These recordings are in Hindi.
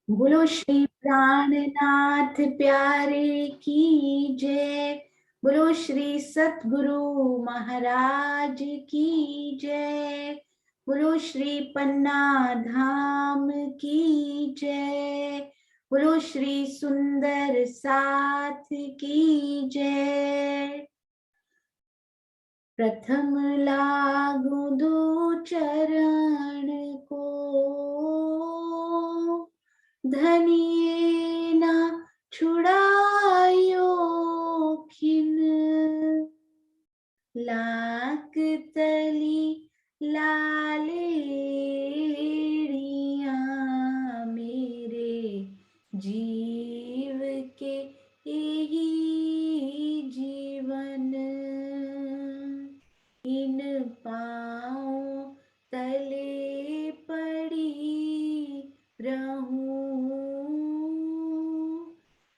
बोलो श्री प्राणनाथ प्यारे की जय। बोलो श्री सतगुरु महाराज की जय। बोलो श्री पन्ना धाम की जय। बोलो श्री सुंदर साथ की जय। प्रथम लागू दो चरण को, धनिये ना छुड़ायो खिन। लाक तली लालेड़ियाँ मेरे जीव के यही जीवन। इन पाँव तले पड़ी रहूं,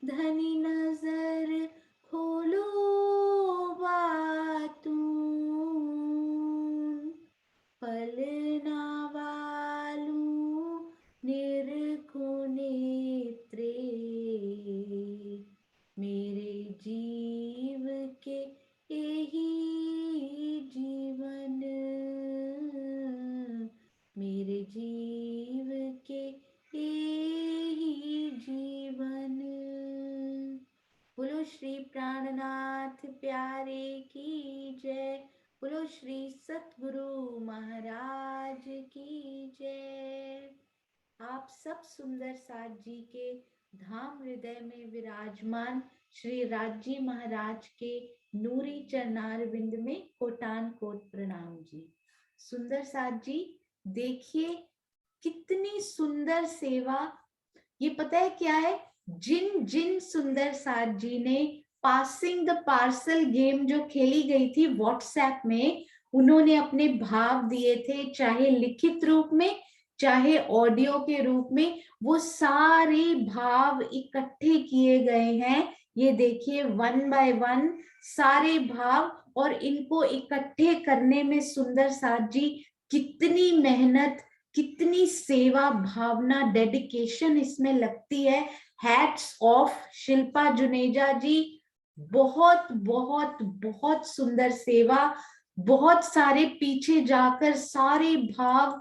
धनी नजर खोलो बातूं, पलना वालूं निरखो नेत्रे, मेरे जीव के यही जीवन। मेरे जीव के यही जीवन। बोलो श्री प्राणनाथ प्यारे की जय। बोलो श्री सतगुरु महाराज की जय। आप सब सुंदर साथ जी के धाम हृदय में विराजमान श्री राजी महाराज के नूरी चरणार विंद में कोटान कोट प्रणाम जी। सुंदर साथ जी देखिए कितनी सुंदर सेवा। ये पता है क्या है, जिन जिन सुंदर साथ जी ने पासिंग द पार्सल गेम जो खेली गई थी व्हाट्सएप में, उन्होंने अपने भाव दिए थे, चाहे लिखित रूप में चाहे ऑडियो के रूप में, वो सारे भाव इकट्ठे किए गए हैं। ये देखिए 1 बाय 1 सारे भाव, और इनको इकट्ठे करने में सुंदर साथ जी कितनी मेहनत, कितनी सेवा भावना, डेडिकेशन इसमें लगती है। हैट्स ऑफ शिल्पा जुनेजा जी, बहुत बहुत बहुत सुंदर सेवा। बहुत सारे पीछे जाकर सारे भाव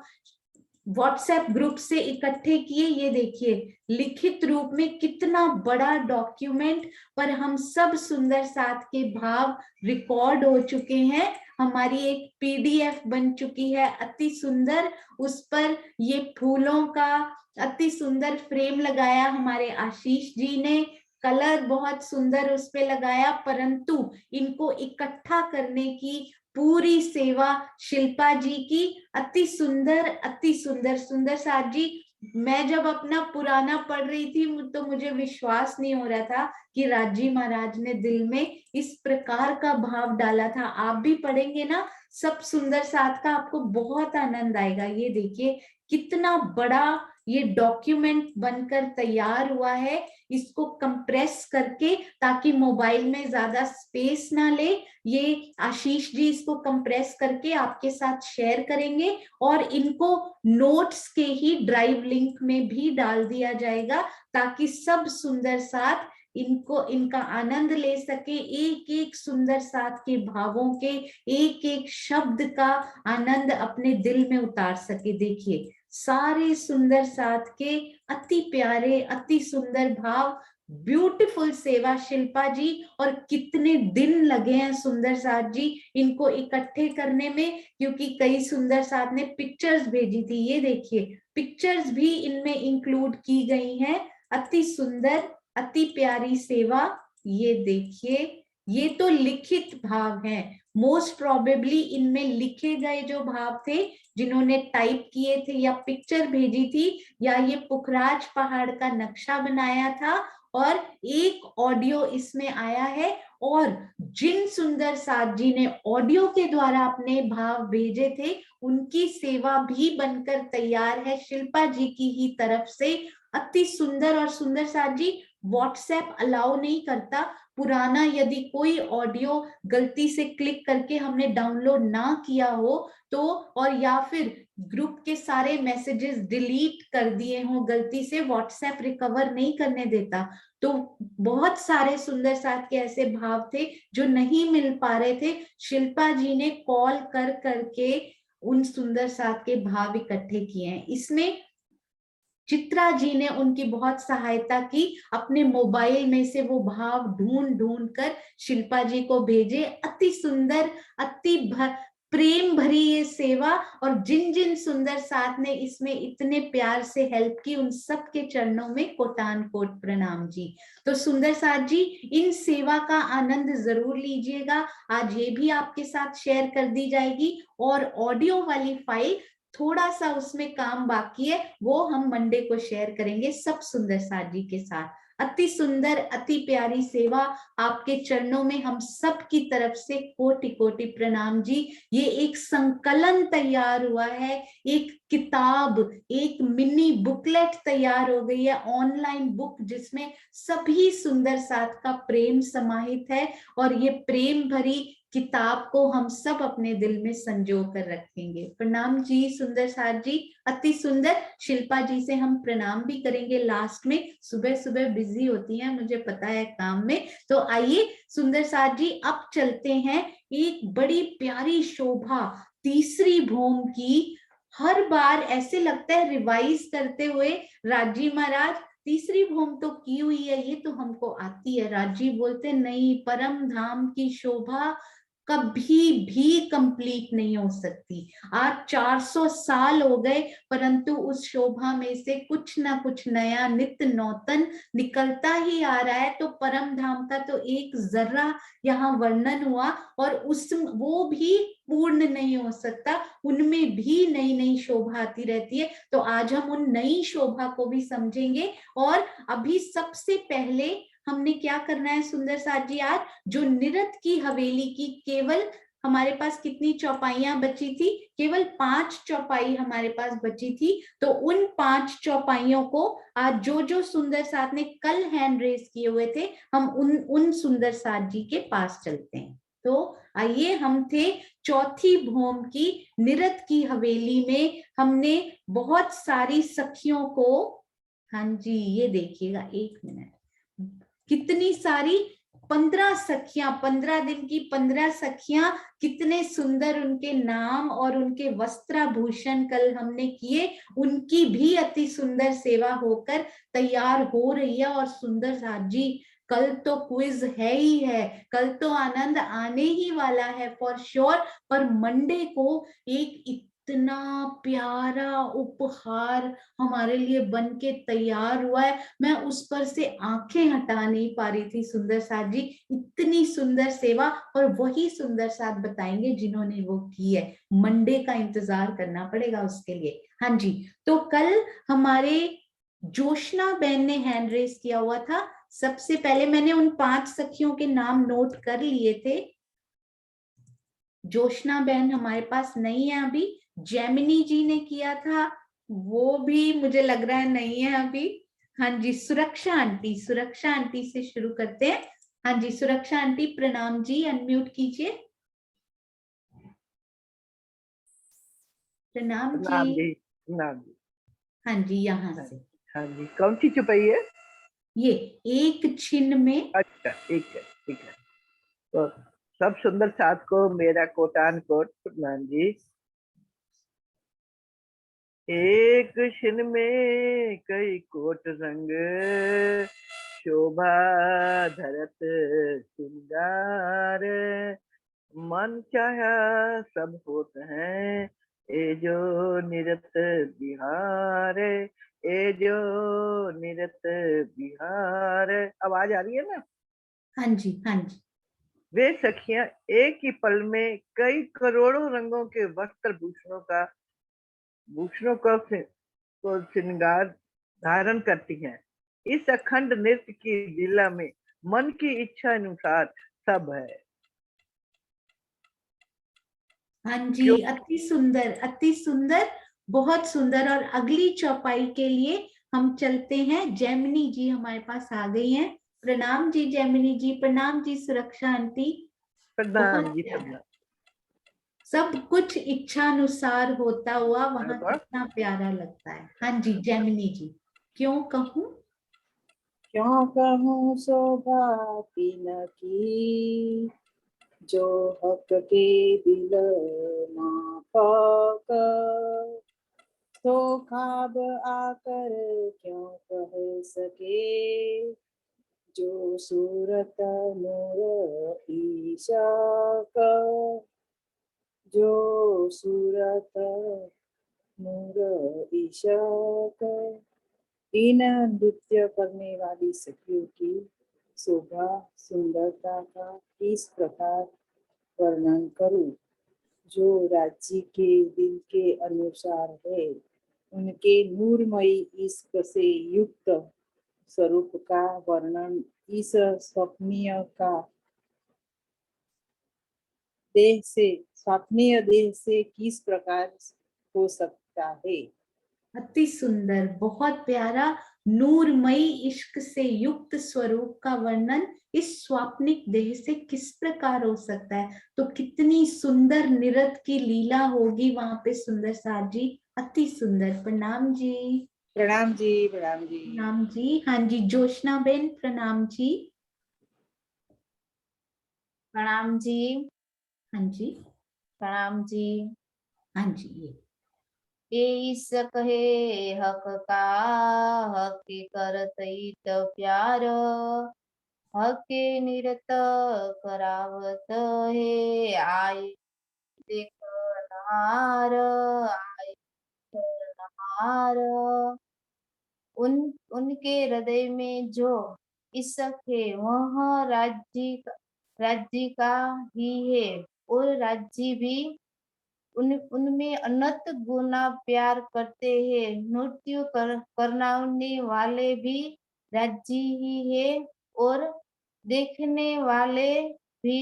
व्हाट्सएप ग्रुप से इकट्ठे किए। ये देखिए लिखित रूप में कितना बड़ा डॉक्यूमेंट पर हम सब सुंदर साथ के भाव रिकॉर्ड हो चुके हैं। हमारी एक पीडीएफ बन चुकी है अति सुंदर। उस पर ये फूलों का अति सुंदर फ्रेम लगाया हमारे आशीष जी ने, कलर बहुत सुंदर उस पे लगाया, परंतु इनको इकट्ठा करने की पूरी सेवा शिल्पा जी की। अति सुंदर अति सुंदर। सुंदर साथ जी, मैं जब अपना पुराना पढ़ रही थी तो मुझे विश्वास नहीं हो रहा था कि राजी महाराज ने दिल में इस प्रकार का भाव डाला था। आप भी पढ़ेंगे ना सब सुंदर साथ का, आपको बहुत आनंद आएगा। ये देखिए कितना बड़ा ये डॉक्यूमेंट बनकर तैयार हुआ है। इसको कंप्रेस करके, ताकि मोबाइल में ज्यादा स्पेस ना ले, ये आशीष जी इसको कंप्रेस करके आपके साथ शेयर करेंगे, और इनको नोट्स के ही ड्राइव लिंक में भी डाल दिया जाएगा, ताकि सब सुंदर साथ इनको इनका आनंद ले सके, एक एक सुंदर साथ के भावों के एक एक शब्द का आनंद अपने दिल में उतार सके। देखिए सारे सुंदर साथ के अति प्यारे अति सुंदर भाव, ब्यूटीफुल सेवा शिल्पा जी। और कितने दिन लगे हैं सुंदर साथ जी इनको इकट्ठे करने में, क्योंकि कई सुंदर साथ ने पिक्चर्स भेजी थी। ये देखिए पिक्चर्स भी इनमें इंक्लूड की गई हैं। अति सुंदर अति प्यारी सेवा। ये देखिए ये तो लिखित भाव हैं, मोस्ट प्रोबेबली इनमें लिखे गए जो भाव थे, जिन्होंने टाइप किए थे या पिक्चर भेजी थी, या ये पुखराज पहाड़ का नक्शा बनाया था, और एक ऑडियो इसमें आया है। और जिन सुंदर साथ जी ने ऑडियो के द्वारा अपने भाव भेजे थे, उनकी सेवा भी बनकर तैयार है शिल्पा जी की ही तरफ से। अति सुंदर। और सुंदर साथ जी व्हाट्सएप अलाउ नहीं करता पुराना, यदि कोई ऑडियो गलती से क्लिक करके हमने डाउनलोड ना किया हो तो, और या फिर ग्रुप के सारे मैसेजेस डिलीट कर दिए हों गलती से, व्हाट्सएप रिकवर नहीं करने देता। तो बहुत सारे सुंदर साथ के ऐसे भाव थे जो नहीं मिल पा रहे थे। शिल्पा जी ने कॉल कर करके उन सुंदर साथ के भाव इकट्ठे किए हैं। इसमें चित्रा जी ने उनकी बहुत सहायता की, अपने मोबाइल में से वो भाव ढूंढ ढूंढ कर शिल्पा जी को भेजे। अति सुंदर, अति प्रेम भरी ये सेवा, और जिन जिन सुंदर साथ ने इसमें इतने प्यार से हेल्प की उन सब के चरणों में कोटान कोट प्रणाम जी। तो सुंदर साथ जी, इन सेवा का आनंद जरूर लीजिएगा। आज ये भी आपके साथ शेयर कर दी जाएगी, और ऑडियो वाली फाइल थोड़ा सा उसमें काम बाकी है, वो हम मंडे को शेयर करेंगे सब सुंदर साथ जी के साथ। अति सुंदर, अति प्यारी सेवा, आपके चरणों में हम सब की तरफ से कोटि कोटि प्रणाम जी। ये एक संकलन तैयार हुआ है, एक किताब, एक मिनी बुकलेट तैयार हो गई है, ऑनलाइन बुक, जिसमें सभी सुंदर साथ का प्रेम समाहित है। और ये प्रेम भरी किताब को हम सब अपने दिल में संजो कर रखेंगे। प्रणाम जी सुंदर साथ जी, अति सुंदर। शिल्पा जी से हम प्रणाम भी करेंगे लास्ट में, सुबह सुबह बिजी होती हैं मुझे पता है काम में। तो आइए सुंदर साथ जी, अब चलते हैं एक बड़ी प्यारी शोभा तीसरी भूम की। हर बार ऐसे लगता है रिवाइज करते हुए, राजी महाराज तीसरी भूम तो की हुई है, ये तो हमको आती है। राजी बोलते नहीं, परम धाम की शोभा कभी भी कंप्लीट नहीं हो सकती। आज 400 साल हो गए, परंतु उस शोभा में से कुछ ना कुछ नया नित्य नौतन निकलता ही आ रहा है। तो परम धाम का तो एक जर्रा यहाँ वर्णन हुआ, और उस वो भी पूर्ण नहीं हो सकता, उनमें भी नई नई शोभा आती रहती है। तो आज हम उन नई शोभा को भी समझेंगे। और अभी सबसे पहले हमने क्या करना है सुंदर साथ जी, आज जो निरत की हवेली की केवल हमारे पास कितनी चौपाइयां बची थी, केवल 5 चौपाई हमारे पास बची थी। तो उन 5 चौपाइयों को आज जो जो सुंदर साथ ने कल हैंड रेस किए हुए थे, हम उन सुंदर साथ जी के पास चलते हैं। तो आइए, हम थे चौथी भौम की निरत की हवेली में। हमने बहुत सारी सखियों को, हाँ जी ये देखिएगा, एक मिनट, कितनी सारी 15 सखियां, 15 दिन की 15 सखियां, कितने सुंदर उनके नाम और उनके वस्त्राभूषण कल हमने किए। उनकी भी अति सुंदर सेवा होकर तैयार हो रही है। और सुंदर साथ जी, कल तो क्विज है ही है, कल तो आनंद आने ही वाला है फॉर श्योर। पर मंडे को एक इतना प्यारा उपहार हमारे लिए बन के तैयार हुआ है, मैं उस पर से आंखें हटा नहीं पा रही थी सुंदर साथ जी। इतनी सुंदर सेवा, और वही सुंदर साथ बताएंगे जिन्होंने वो की है। मंडे का इंतजार करना पड़ेगा उसके लिए। हाँ जी, तो कल हमारे जोशना बहन ने हैंड रेस किया हुआ था। सबसे पहले मैंने उन 5 सखियों के नाम नोट कर लिए थे। जोशना बहन हमारे पास नहीं है अभी। जेमिनी जी ने किया था, वो भी मुझे लग रहा है नहीं है अभी। हाँ जी, सुरक्षा आंटी, सुरक्षा आंटी से शुरू करते हैं। हाँ जी, सुरक्षा आंटी प्रणाम जी, अनम्यूट कीजिए। प्रणाम जी। प्रणाम जी, प्रणाम जी। हाँ जी, यहाँ हाँ, से। हाँ जी, कौन सी चुपई है? ये एक छिन में। अच्छा, ठीक है, ठीक है। तो सब सुंदर साथ को मेरा कोटान कोट प्रणाम जी। एक छिन में कई कोट रंग, शोभा धरत श्रृंगार, मन चाहा सब होत हैं, ए जो निरत बिहार, ए जो निरत बिहार। आवाज आ रही है ना? हाँ जी, हाँ जी। वे सखियां एक ही पल में कई करोड़ों रंगों के वस्त्र भूषणों को श्रृंगार धारण करती हैं। इस अखंड नृत्य की लीला में मन की इच्छा अनुसार सब है। हाँ जी, क्यों? अति सुंदर, अति सुंदर, बहुत सुंदर। और अगली चौपाई के लिए हम चलते हैं। जैमिनी जी हमारे पास आ गई हैं। प्रणाम जी जैमिनी जी, प्रणाम जी सुरक्षा आंटी। प्रणाम बहुत जी, प्यारा। प्रणाम। सब कुछ इच्छानुसार होता हुआ वहां कितना प्यारा लगता है। हाँ जी जैमिनी जी, क्यों कहूँ? क्यों कहूँ शोभा तीन की, जो हक के दिल माफक, तो खाब आकर क्यों कह सके, जो सूरत नूर ईशक, जो सूरत नूर ईशक। तीन नृत्य करने वाली सखियों की शोभा सुंदरता का किस प्रकार वर्णन करूं, जो राज्य के दिल के अनुसार है। उनके नूरमयी इश्क से युक्त स्वरूप का वर्णन इस स्वप्नीय का स्वप्नीय देह से किस प्रकार हो सकता है। अति सुंदर, बहुत प्यारा। नूरमयी इश्क से युक्त स्वरूप का वर्णन इस स्वाप्निक देह से किस प्रकार हो सकता है? तो कितनी सुंदर निरत की लीला होगी वहां पे सुंदर साथ जी। अति सुंदर। प्रणाम जी। प्रणाम जी, प्रणाम जी। प्रणाम जी। हाँ जी जोशना बेन प्रणाम जी। प्रणाम जी। हाँ जी। प्रणाम जी। हाँ जी। ये कहे हक का, हक करतई त प्यार, हक के निरत करावत है आय देख नहार, आय नहार। उनके हृदय में जो इश्क है वह राज्य का ही है, और राज्य भी उनमें अनंत गुना प्यार करते हैं। नृत्य करने वाले भी राज्य ही है, और देखने वाले भी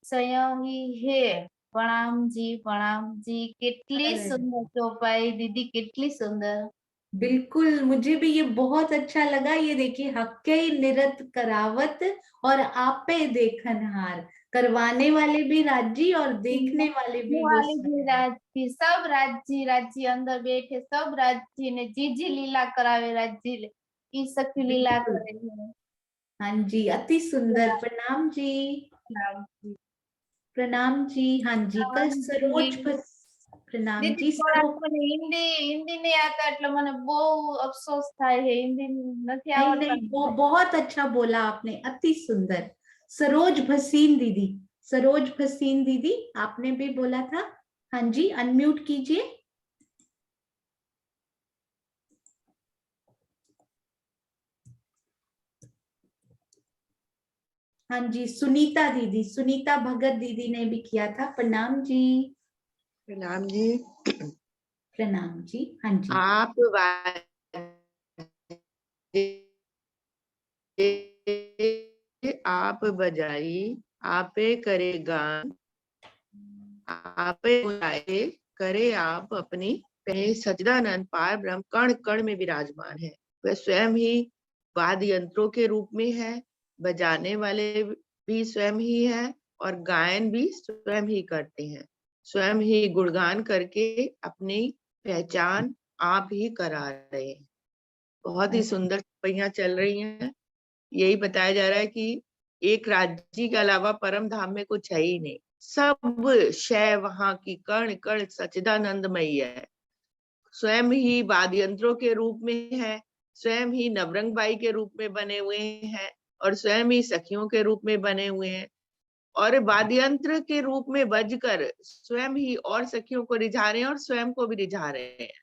स्वयं ही है। प्रणाम जी, प्रणाम जी। कितनी सुंदर चौपाई दीदी, कितनी सुंदर। बिल्कुल, मुझे भी ये बहुत अच्छा लगा। ये देखिए, हक्के निरत करावत और आपे देखनहार, करवाने वाले भी राजी और देखने वाले भी वो स्वयं। राज्य, सब राज्य अंदर बैठे, सब राज्य ने जी लीला करावे, राज्य की सखी लीला बिल्कुल। करे हैं। हाँ जी अति सुंदर। प्रणाम जी। प्रणाम जी। प्रणाम जी। हाँ जी कल सरोज प्रणाम दीदी जी। थोड़ा મને હિન્દી नहीं आता એટલે મને બહુ અફસોસ થાય है, हिंदी નથી नहीं आवड़ता। नहीं, वो बहुत अच्छा बोला आपने, अति सुंदर। सरोज भसीन दीदी, सरोज भसीन दीदी आपने भी बोला था। हाँ जी अनम्यूट कीजिए। हाँ जी सुनीता दीदी, सुनीता भगत दीदी ने भी किया था। प्रणाम जी। प्रणाम जी। प्रणाम जी। हाँ जी। आप बजाई, आपे करे गान, आपे बुलाए करे आप अपनी कहे। सच्चिदानंद पार ब्रह्म कण कण में विराजमान है। वह स्वयं ही वाद्य यंत्रों के रूप में है, बजाने वाले भी स्वयं ही है, और गायन भी स्वयं ही करते हैं। स्वयं ही गुणगान करके अपनी पहचान आप ही करा रहे हैं। बहुत ही सुंदर पहियां चल रही हैं। यही बताया जा रहा है कि एक राज्य के अलावा परम धाम में कुछ है ही नहीं। सब शय वहां की कण कण सच्चिदानंदमयी है। स्वयं ही वाद्य यंत्रों के रूप में है, स्वयं ही नवरंग बाई के रूप में बने हुए हैं, और स्वयं ही सखियों के रूप में बने हुए हैं, और वाद्य यंत्र के रूप में बजकर स्वयं ही और सखियों को रिझा रहे हैं और स्वयं को भी रिझा रहे हैं।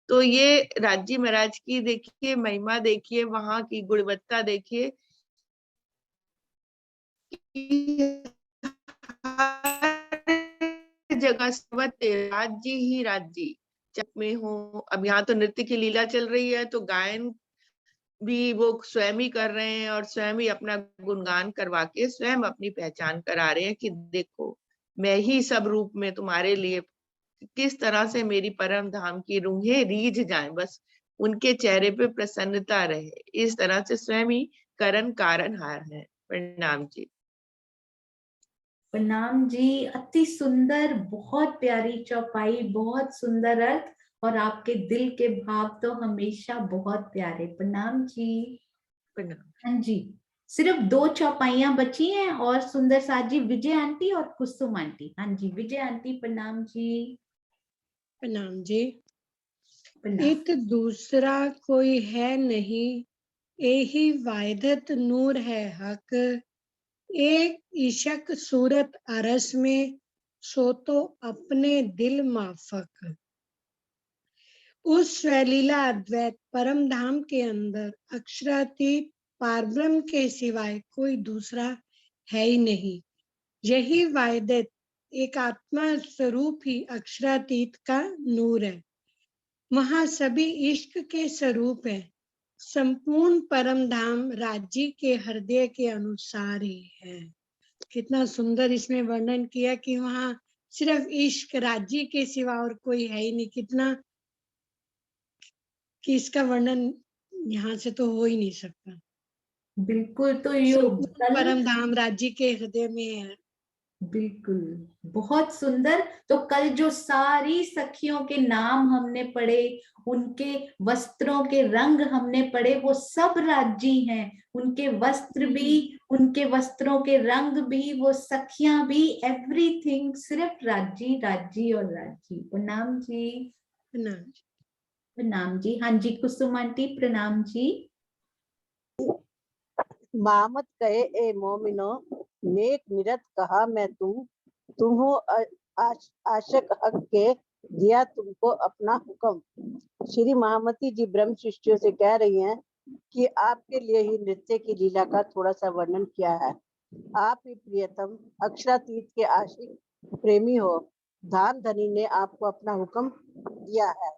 तो ये राज्य महाराज की देखिए महिमा, देखिए वहां की गुणवत्ता, देखिए जगह राज्य ही राज्य चक में हो। अब यहाँ तो नृत्य की लीला चल रही है, तो गायन भी वो स्वयं ही कर रहे हैं, और स्वयं ही अपना गुणगान करवा के स्वयं अपनी पहचान करा रहे हैं कि देखो मैं ही सब रूप में तुम्हारे लिए, किस तरह से मेरी परम धाम की रूहें रीझ जाएं, बस उनके चेहरे पे प्रसन्नता रहे। इस तरह से स्वयं ही करण कारण हार है। प्रणाम जी। प्रणाम जी, अति सुंदर, बहुत प्यारी चौपाई, बहुत सुंदर अर्थ, और आपके दिल के भाव तो हमेशा बहुत प्यारे। प्रणाम जी। प्रणाम। हाँ जी, सिर्फ 2 चौपाइयां बची हैं और सुंदर साथ जी, विजय आंटी और कुसुम आंटी। हाँ जी, विजय आंटी प्रणाम जी। प्रणाम जी। प्रणाम। इत दूसरा कोई है नहीं, यही वाहिदत नूर है हक। एक इशक सूरत अरस में, सो तो अपने दिल माफक। उस स्वलीला अद्वैत परम धाम के अंदर अक्षरातीत पारब्रह्म के सिवाय कोई दूसरा है ही नहीं। यही वाहिदत एक आत्मा स्वरूप ही अक्षरातीत का नूर है। वहाँ सभी इश्क के स्वरूप है। संपूर्ण परम धाम राज्य के हृदय के अनुसार ही है। कितना सुंदर इसमें वर्णन किया कि वहाँ सिर्फ इश्क राज्य के सिवा और कोई है ही नहीं। कितना कि इसका वर्णन यहाँ से तो हो ही नहीं सकता। बिल्कुल, तो यो संपूर्ण परम धाम राज्य के हृदय में है। बिल्कुल, बहुत सुंदर। तो कल जो सारी सखियों के नाम हमने पढ़े, उनके वस्त्रों के रंग हमने पढ़े, वो सब राज्य हैं। उनके वस्त्र भी, उनके वस्त्रों के रंग भी, वो सखियां भी, एवरीथिंग सिर्फ राज्य राज्य और राज्य। प्रणाम जी। प्रणाम। प्रणाम जी। हाँ जी, कुसुम आंटी प्रणाम जी। मामत कहे ए मोमिनो, नेक निरत कहा मैं तुम हो आशक हक के, दिया तुमको अपना हुक्म। श्री महामती जी ब्रह्म शिष्यों से कह रही हैं कि आपके लिए ही नृत्य की लीला का थोड़ा सा वर्णन किया है। आप ही प्रियतम अक्षरातीत के आशिक प्रेमी हो, धाम धनी ने आपको अपना हुक्म दिया है।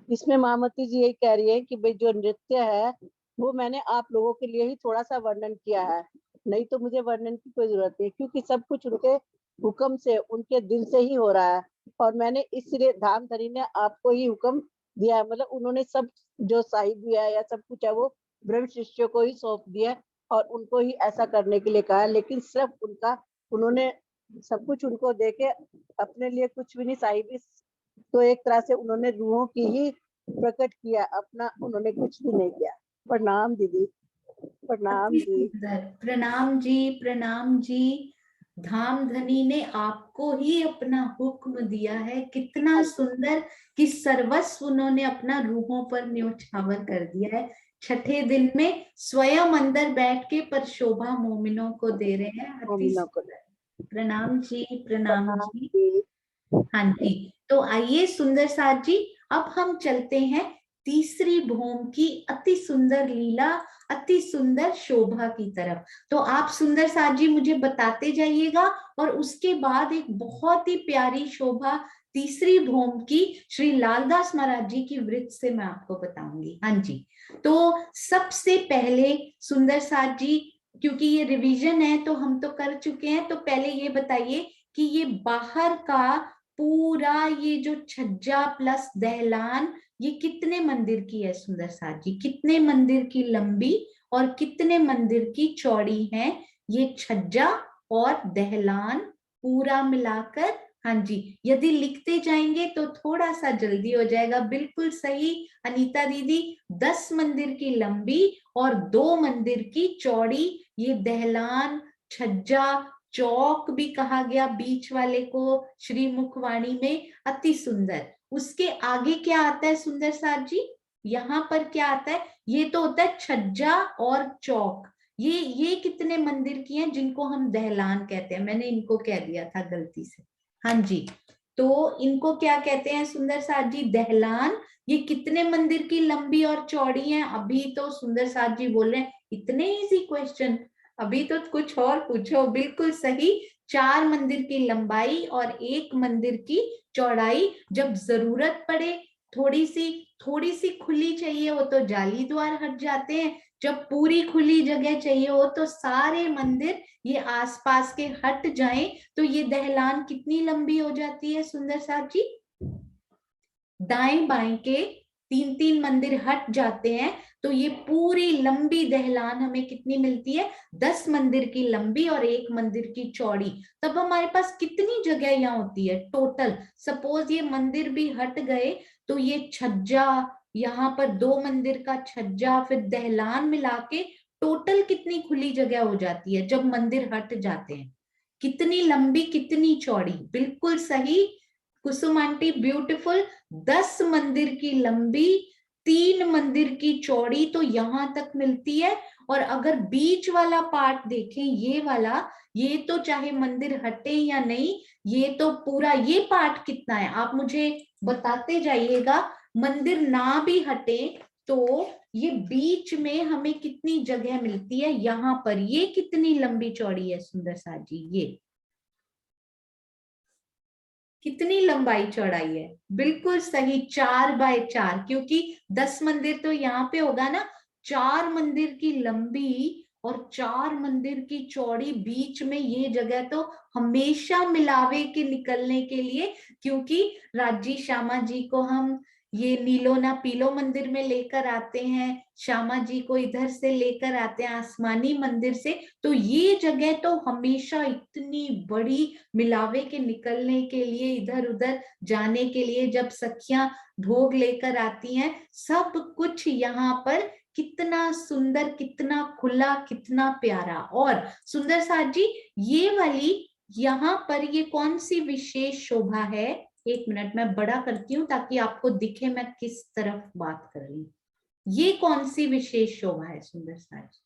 इसमें महामती जी यही कह रही है कि भाई जो नृत्य है वो मैंने आप लोगों के लिए ही थोड़ा सा वर्णन किया है, नहीं तो मुझे वर्णन की कोई जरूरत नहीं, क्योंकि सब कुछ उनके हुक्म से, उनके दिल से ही हो रहा है। और मैंने इसलिए धाम धनी ने आपको ही हुक्म दिया है, मतलब उन्होंने सब जो साहिब दिया है या सब कुछ है वो ब्रह्म शिष्यों को ही सौंप दिया और उनको ही ऐसा करने के लिए कहा है। लेकिन सिर्फ उनका, उन्होंने सब कुछ उनको देके अपने लिए कुछ भी नहीं, साहिब तो एक तरह से उन्होंने रूहों की ही प्रकट किया, अपना उन्होंने कुछ भी नहीं किया। प्रणाम दीदी। प्रणाम अति जी। सुंदर। प्रणाम जी। प्रणाम जी। धाम धनी ने आपको ही अपना हुक्म दिया है। कितना सुंदर कि सर्वस्व उन्होंने अपना रूहों पर न्योछावर कर दिया है। छठे दिन में स्वयं अंदर बैठ के पर शोभा मोमिनों को दे रहे हैं। अति मोमिनों को सुंदर। प्रणाम जी। प्रणाम प्रणाम जी। जी। हाँ जी, तो आइए सुंदर साथ जी, अब हम चलते हैं तीसरी भौम की अति सुंदर लीला, अति सुंदर शोभा की तरफ। तो आप सुंदर साथ जी मुझे बताते जाइएगा, और उसके बाद एक बहुत ही प्यारी शोभा तीसरी भौम की श्री लालदास महाराज जी की वृत्त से मैं आपको बताऊंगी। हाँ जी, तो सबसे पहले सुंदर साथ जी, क्योंकि ये रिवीजन है तो हम तो कर चुके हैं, तो पहले ये बताइए कि ये बाहर का पूरा ये जो छज्जा प्लस दहलान, ये कितने मंदिर की है सुंदर साथ जी? कितने मंदिर की लंबी और कितने मंदिर की चौड़ी है ये छज्जा और दहलान पूरा मिलाकर? हाँ जी, यदि लिखते जाएंगे तो थोड़ा सा जल्दी हो जाएगा। बिल्कुल सही अनीता दीदी, 10 मंदिर की लंबी और 2 मंदिर की चौड़ी ये दहलान, छज्जा, चौक भी कहा गया बीच वाले को श्री मुखवाणी में। अति सुंदर। उसके आगे क्या आता है सुंदर साथ जी? यहाँ पर क्या आता है? ये तो होता है छज्जा और चौक। ये कितने मंदिर की हैं जिनको हम दहलान कहते हैं? मैंने इनको कह दिया था गलती से। हाँ जी, तो इनको क्या कहते हैं सुंदर साथ जी? दहलान। ये कितने मंदिर की लंबी और चौड़ी हैं? अभी तो सुंदर साथ जी बोल रहे हैं इतने इजी क्वेश्चन, अभी तो कुछ और पूछो। बिल्कुल सही, 4 मंदिर की लंबाई और 1 मंदिर की चौड़ाई। जब जरूरत पड़े, थोड़ी सी खुली चाहिए हो तो जाली द्वार हट जाते हैं, जब पूरी खुली जगह चाहिए हो तो सारे मंदिर ये आसपास के हट जाएं, तो ये दहलान कितनी लंबी हो जाती है सुंदर साथ जी? दाएं बाएं के 3-3 मंदिर हट जाते हैं तो ये पूरी लंबी दहलान हमें कितनी मिलती है? 10 मंदिर की लंबी और 1 मंदिर की चौड़ी। तब हमारे पास कितनी जगह यहाँ होती है टोटल? सपोज ये मंदिर भी हट गए तो ये छज्जा, यहाँ पर 2 मंदिर का छज्जा, फिर दहलान मिला के टोटल कितनी खुली जगह हो जाती है जब मंदिर हट जाते हैं? कितनी लंबी कितनी चौड़ी? बिल्कुल सही कुसुम आंटी, ब्यूटीफुल। 10 मंदिर की लंबी, 3 मंदिर की चौड़ी तो यहां तक मिलती है। और अगर बीच वाला पार्ट देखें, ये वाला, ये तो चाहे मंदिर हटे या नहीं, ये तो पूरा ये पार्ट कितना है आप मुझे बताते जाइएगा। मंदिर ना भी हटे तो ये बीच में हमें कितनी जगह मिलती है यहाँ पर? ये कितनी लंबी चौड़ी है सुंदर सा जी? ये कितनी लंबाई चौड़ाई है? बिल्कुल सही, 4x4, क्योंकि 10 मंदिर तो यहाँ पे होगा ना। 4 मंदिर की लंबी और 4 मंदिर की चौड़ी, बीच में ये जगह तो हमेशा मिलावे के निकलने के लिए, क्योंकि राजी श्यामा जी को हम ये नीलो ना पीलो मंदिर में लेकर आते हैं, श्यामा जी को इधर से लेकर आते हैं आसमानी मंदिर से, तो ये जगह तो हमेशा इतनी बड़ी मिलावे के निकलने के लिए, इधर उधर जाने के लिए, जब सखियां भोग लेकर आती हैं, सब कुछ यहाँ पर कितना सुंदर, कितना खुला, कितना प्यारा। और सुंदर साथ जी, ये वाली यहाँ पर ये कौन सी विशेष शोभा है? एक मिनट मैं बड़ा करती हूँ ताकि आपको दिखे मैं किस तरफ बात कर रही हूँ। ये कौन सी विशेष शोभा है सुंदर साथ जी,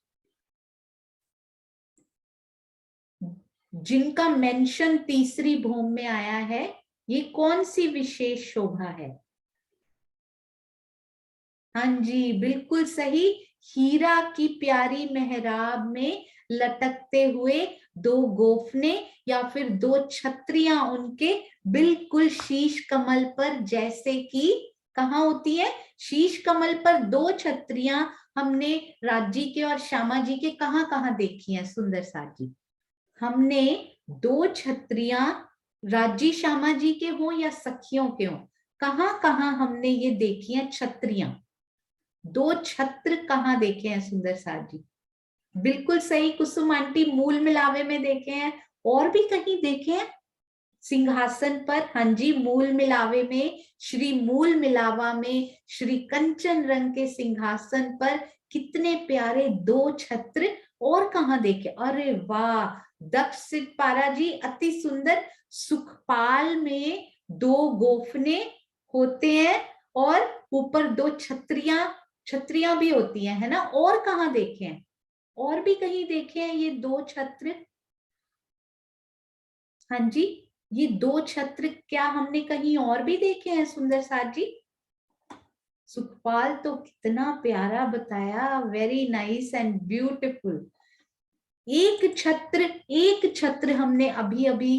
जिनका मेंशन तीसरी भूमि में आया है? ये कौन सी विशेष शोभा है? हाँ जी, बिल्कुल सही, हीरा की प्यारी मेहराब में लटकते हुए 2 गोफने या फिर 2 छत्रियां उनके बिल्कुल शीश कमल पर, जैसे कि कहाँ होती है? शीश कमल पर 2 छत्रियां हमने राजी के और श्यामा जी के कहाँ कहाँ देखी हैं सुंदर साथ जी? हमने 2 छत्रियां राजी श्यामा जी के हो या सखियों के हो, कहाँ कहाँ हमने ये देखी हैं छत्रियां? 2 छत्र कहाँ देखे हैं सुंदर साथ जी? बिल्कुल सही कुसुम आंटी, मूल मिलावे में देखे हैं। और भी कहीं देखे हैं? सिंहासन पर, हाँ जी, मूल मिलावे में, श्री मूल मिलावा में, श्री कंचन रंग के सिंहासन पर कितने प्यारे 2 छत्र। और कहाँ देखे? अरे वाह, दक्ष पारा जी, अति सुंदर। सुखपाल में 2 गोफने होते हैं और ऊपर 2 छत्रियां भी होती हैं, है ना? और कहाँ देखे हैं? और भी कहीं देखे हैं ये 2 छत्र? हाँ जी, ये 2 छत्र क्या हमने कहीं और भी देखे हैं सुंदर साथ जी? सुखपाल तो कितना प्यारा बताया, वेरी नाइस एंड ब्यूटीफुल। एक छत्र हमने अभी अभी,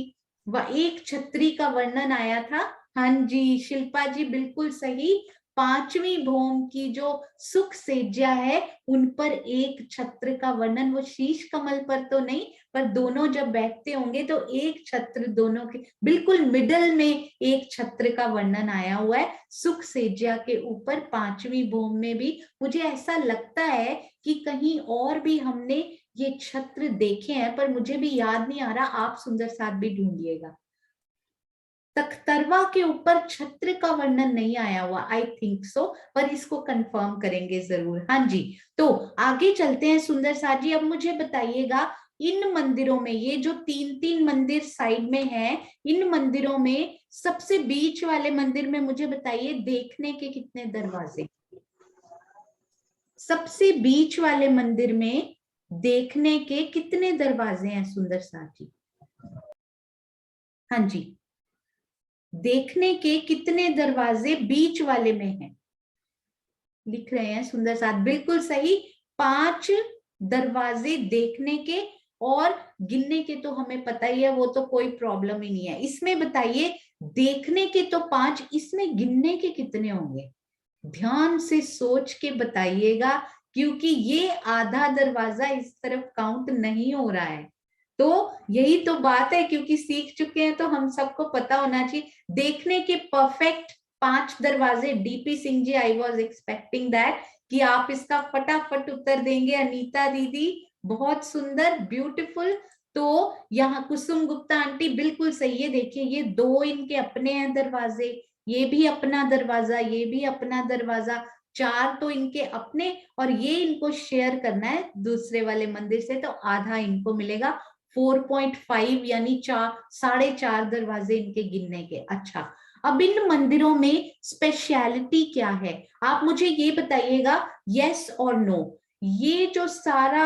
एक छत्री का वर्णन आया था। हाँ जी शिल्पा जी, बिल्कुल सही। 5वीं भौम की जो सुख सेज्या है, उन पर एक छत्र का वर्णन, वो शीश कमल पर तो नहीं, पर दोनों जब बैठते होंगे तो एक छत्र दोनों के बिल्कुल मिडल में एक छत्र का वर्णन आया हुआ है सुख सेज्या के ऊपर 5वीं भौम में भी। मुझे ऐसा लगता है कि कहीं और भी हमने ये छत्र देखे हैं, पर मुझे भी याद नहीं आ रहा, आप सुंदर साथ भी ढूंढिएगा। तख्तरवा के ऊपर छत्र का वर्णन नहीं आया हुआ, आई थिंक सो, पर इसको कंफर्म करेंगे जरूर। हाँ जी, तो आगे चलते हैं सुंदर साथ जी। अब मुझे बताइएगा, इन मंदिरों में, ये जो 3-3 मंदिर साइड में हैं, इन मंदिरों में सबसे बीच वाले मंदिर में मुझे बताइए देखने के कितने दरवाजे? सबसे बीच वाले मंदिर में देखने के कितने दरवाजे हैं सुंदर साथ जी? हाँ जी, देखने के कितने दरवाजे बीच वाले में हैं? लिख रहे हैं सुंदर साथ, बिल्कुल सही, 5 दरवाजे देखने के, और गिनने के तो हमें पता ही है, वो तो कोई प्रॉब्लम ही नहीं है। इसमें बताइए, देखने के तो 5, इसमें गिनने के कितने होंगे? ध्यान से सोच के बताइएगा, क्योंकि ये आधा दरवाजा इस तरफ काउंट नहीं हो रहा है। तो यही तो बात है, क्योंकि सीख चुके हैं तो हम सबको पता होना चाहिए। देखने के परफेक्ट 5 दरवाजे। DP Singh ji, I was expecting that कि आप इसका फटाफट उत्तर देंगे। अनीता दीदी बहुत सुंदर, ब्यूटीफुल। तो यहाँ कुसुम गुप्ता आंटी बिल्कुल सही है। देखिए ये 2 इनके अपने हैं दरवाजे, ये भी अपना दरवाजा, ये भी अपना दरवाजा, 4 तो इनके अपने, और ये इनको शेयर करना है दूसरे वाले मंदिर से, तो आधा इनको मिलेगा। 4.5 यानी 4.5 दरवाजे इनके गिनने के। अच्छा, अब इन मंदिरों में स्पेशलिटी क्या है, आप मुझे ये बताइएगा, यस और नो। ये जो सारा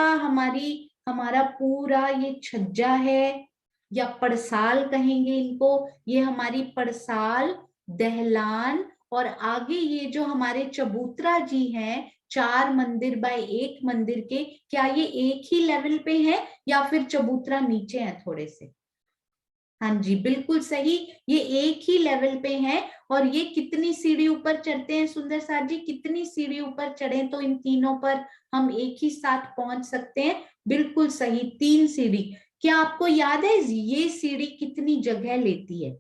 हमारा पूरा ये छज्जा है, या पड़साल कहेंगे इनको, ये हमारी पड़साल, दहलान, और आगे ये जो हमारे चबूतरा जी हैं, 4 मंदिर बाय 1 मंदिर के, क्या ये एक ही लेवल पे है या फिर चबूतरा नीचे है थोड़े से? हाँ जी, बिल्कुल सही, ये एक ही लेवल पे हैं। और ये कितनी सीढ़ी ऊपर चढ़ते हैं सुंदर साथ जी, कितनी सीढ़ी ऊपर चढ़े तो इन तीनों पर हम एक ही साथ पहुंच सकते हैं? बिल्कुल सही, 3 सीढ़ी। क्या आपको याद है ये सीढ़ी कितनी जगह लेती है?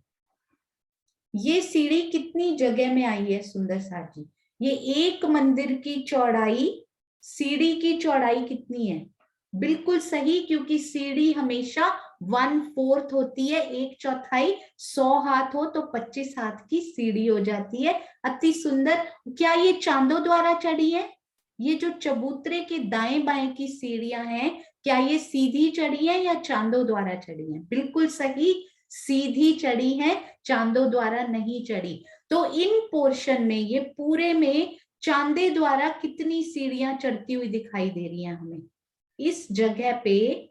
ये सीढ़ी कितनी जगह में आई है सुंदर साथ जी? ये एक मंदिर की चौड़ाई, सीढ़ी की चौड़ाई कितनी है? बिल्कुल सही, क्योंकि सीढ़ी हमेशा 1/4 होती है, 1/4। 100 हाथ हो तो 25 हाथ की सीढ़ी हो जाती है। अति सुंदर। क्या ये चांदों द्वारा चढ़ी है? ये जो चबूतरे के दाएं बाएं की सीढ़ियां हैं, क्या ये सीधी चढ़ी है या चांदों द्वारा चढ़ी है? बिल्कुल सही, सीधी चढ़ी है, चांदों द्वारा नहीं चढ़ी। तो इन पोर्शन में, ये पूरे में चांदे द्वारा कितनी सीढ़ियां चढ़ती हुई दिखाई दे रही हैं हमें? इस जगह पे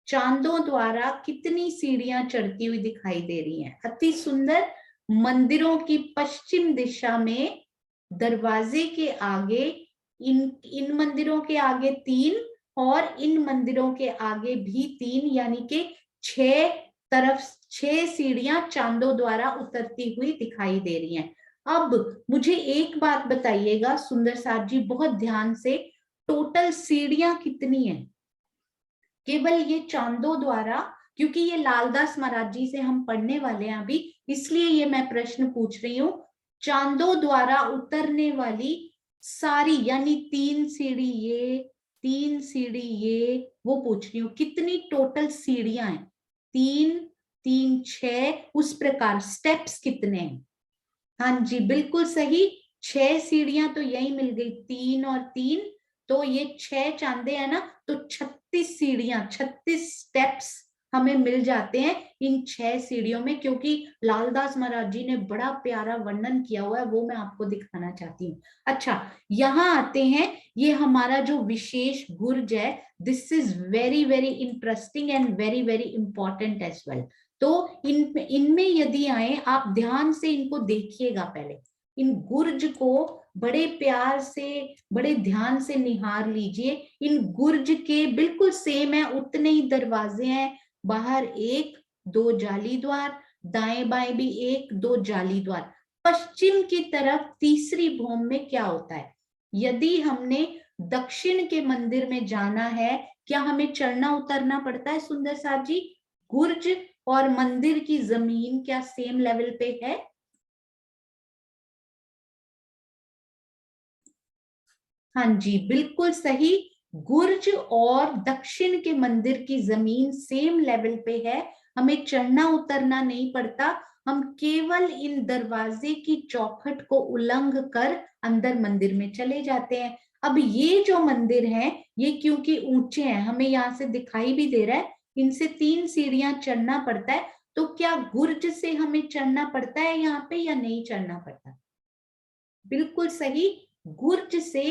चांदों द्वारा कितनी सीढ़ियां चढ़ती हुई दिखाई दे रही हैं? अति सुंदर। मंदिरों की पश्चिम दिशा में दरवाजे के आगे, इन मंदिरों के आगे 3 और इन मंदिरों के आगे भी 3, यानी कि 6 सीढ़ियां चांदों द्वारा उतरती हुई दिखाई दे रही हैं। अब मुझे एक बात बताइएगा सुंदर साथ जी, बहुत ध्यान से, टोटल सीढ़ियां कितनी है केवल ये चांदों द्वारा? क्योंकि ये लालदास महाराज जी से हम पढ़ने वाले हैं अभी, इसलिए ये मैं प्रश्न पूछ रही हूँ। चांदों द्वारा उतरने वाली सारी, यानी 3 सीढ़ी ये, 3 सीढ़ी ये, वो पूछ रही हूँ कितनी टोटल सीढ़ियां हैं? 3 3 6, उस प्रकार स्टेप्स कितने हैं? हाँ जी, बिल्कुल सही, 6 सीढ़ियां तो यही मिल गई, 3 और 3, तो ये 6 चांदे हैं ना, तो 36 सीढ़ियां, 36 स्टेप्स हमें मिल जाते हैं इन 6 सीढ़ियों में, क्योंकि लालदास महाराज जी ने बड़ा प्यारा वर्णन किया हुआ है, वो मैं आपको दिखाना चाहती हूँ। अच्छा, यहाँ आते हैं, ये हमारा जो विशेष गुर्ज है, this is very very interesting and very very important as well. तो इनमें यदि आए, आप ध्यान से इनको देखिएगा, पहले इन गुर्ज को बड़े प्यार से, बड़े ध्यान से निहार लीजिए। इन गुर्ज के बिल्कुल सेम है, उतने ही दरवाजे हैं, बाहर 1 2 जाली द्वार, दाएं बाएं भी 1 2 जाली द्वार। पश्चिम की तरफ तीसरी भूमि में क्या होता है? यदि हमने दक्षिण के मंदिर में जाना है, क्या हमें चढ़ना उतरना पड़ता है सुंदर साथ जी? गुर्ज और मंदिर की जमीन क्या सेम लेवल पे है? हाँ जी, बिल्कुल सही, गुर्ज और दक्षिण के मंदिर की जमीन सेम लेवल पे है, हमें चढ़ना उतरना नहीं पड़ता, हम केवल इन दरवाजे की चौखट को उल्लंघ कर अंदर मंदिर में चले जाते हैं। अब ये जो मंदिर हैं, ये क्योंकि ऊंचे हैं, हमें यहाँ से दिखाई भी दे रहा है, इनसे 3 सीढ़ियां चढ़ना पड़ता है, तो क्या गुर्ज से हमें चढ़ना पड़ता है यहाँ पे या नहीं चढ़ना पड़ता? बिल्कुल सही, गुर्ज से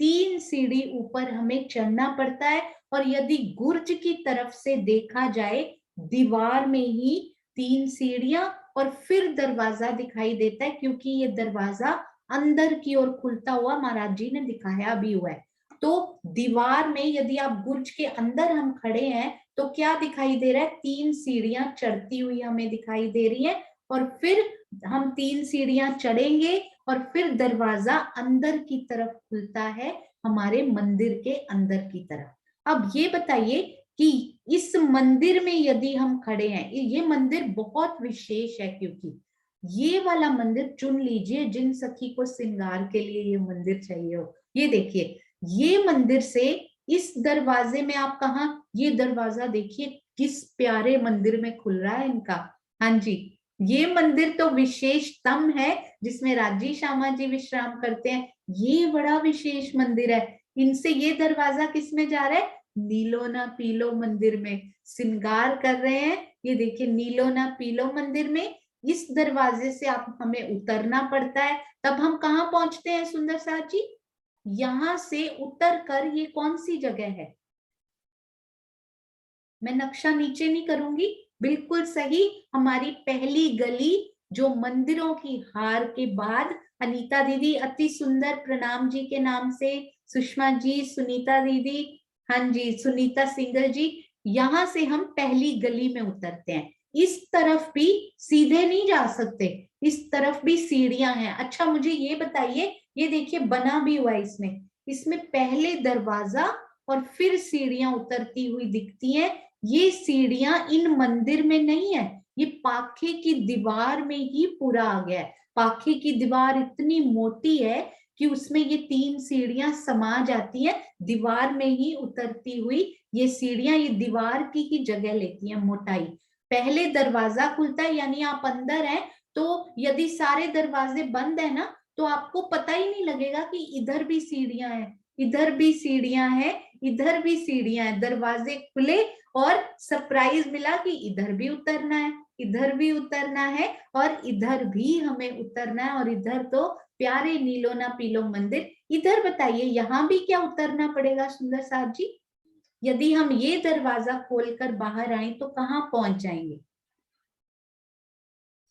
3 सीढ़ी ऊपर हमें चढ़ना पड़ता है। और यदि गुर्ज की तरफ से देखा जाए, दीवार में ही 3 सीढ़ियां और फिर दरवाजा दिखाई देता है, क्योंकि ये दरवाजा अंदर की ओर खुलता हुआ महाराज जी ने दिखाया भी हुआ है। तो दीवार में यदि आप गुर्ज के अंदर हम खड़े हैं, तो क्या दिखाई दे रहा है? 3 सीढ़ियां चढ़ती हुई हमें दिखाई दे रही है, और फिर हम 3 सीढ़ियां चढ़ेंगे और फिर दरवाजा अंदर की तरफ खुलता है, हमारे मंदिर के अंदर की तरफ। अब ये बताइए कि इस मंदिर में यदि हम खड़े हैं, ये मंदिर बहुत विशेष है, क्योंकि ये वाला मंदिर चुन लीजिए जिन सखी को श्रृंगार के लिए ये मंदिर चाहिए हो। ये देखिए, ये मंदिर से इस दरवाजे में आप कहा, ये दरवाजा देखिए किस प्यारे मंदिर में खुल रहा है इनका। हाँ जी, ये मंदिर तो विशेषतम है जिसमें राजी श्यामा जी विश्राम करते हैं। ये बड़ा विशेष मंदिर है। इनसे ये दरवाजा किस में जा रहा है? नीलो ना पीलो मंदिर में श्रृंगार कर रहे हैं। ये देखिए, नीलो ना पीलो मंदिर में इस दरवाजे से आप हमें उतरना पड़ता है। तब हम कहाँ पहुंचते हैं सुंदर साथ जी? यहां से उतर कर, ये कौन सी जगह है? मैं नक्शा नीचे नहीं करूंगी, बिल्कुल सही, हमारी पहली गली जो मंदिरों की हार के बाद। अनीता दीदी अति सुंदर, प्रणाम जी के नाम से। सुषमा जी, सुनीता दीदी, हाँ जी, सुनीता सिंगल जी, यहां से हम पहली गली में उतरते हैं। इस तरफ भी सीधे नहीं जा सकते, इस तरफ भी सीढ़ियां हैं। अच्छा मुझे ये बताइए, ये देखिए बना भी हुआ है इसमें पहले दरवाजा और फिर सीढ़ियां उतरती हुई दिखती हैं। ये सीढ़ियां इन मंदिर में नहीं है, ये पाखे की दीवार में ही पूरा आ गया है। पाखे की दीवार इतनी मोटी है कि उसमें ये 3 सीढ़ियां समा जाती हैं, दीवार में ही उतरती हुई ये सीढ़ियां ये दीवार की ही जगह लेती हैं मोटाई। पहले दरवाजा खुलता है, यानी आप अंदर हैं, तो यदि सारे दरवाजे बंद है ना, तो आपको पता ही नहीं लगेगा कि इधर भी सीढ़ियां हैं, इधर भी सीढ़ियां हैं, इधर भी सीढ़ियां हैं। दरवाजे खुले और सरप्राइज मिला कि इधर भी उतरना है, इधर भी उतरना है और इधर भी हमें उतरना है। और इधर तो प्यारे नीलो ना पीलो मंदिर। इधर बताइए यहाँ भी क्या उतरना पड़ेगा सुंदर साथ जी? यदि हम ये दरवाजा खोलकर बाहर आए तो कहाँ पहुंच जाएंगे?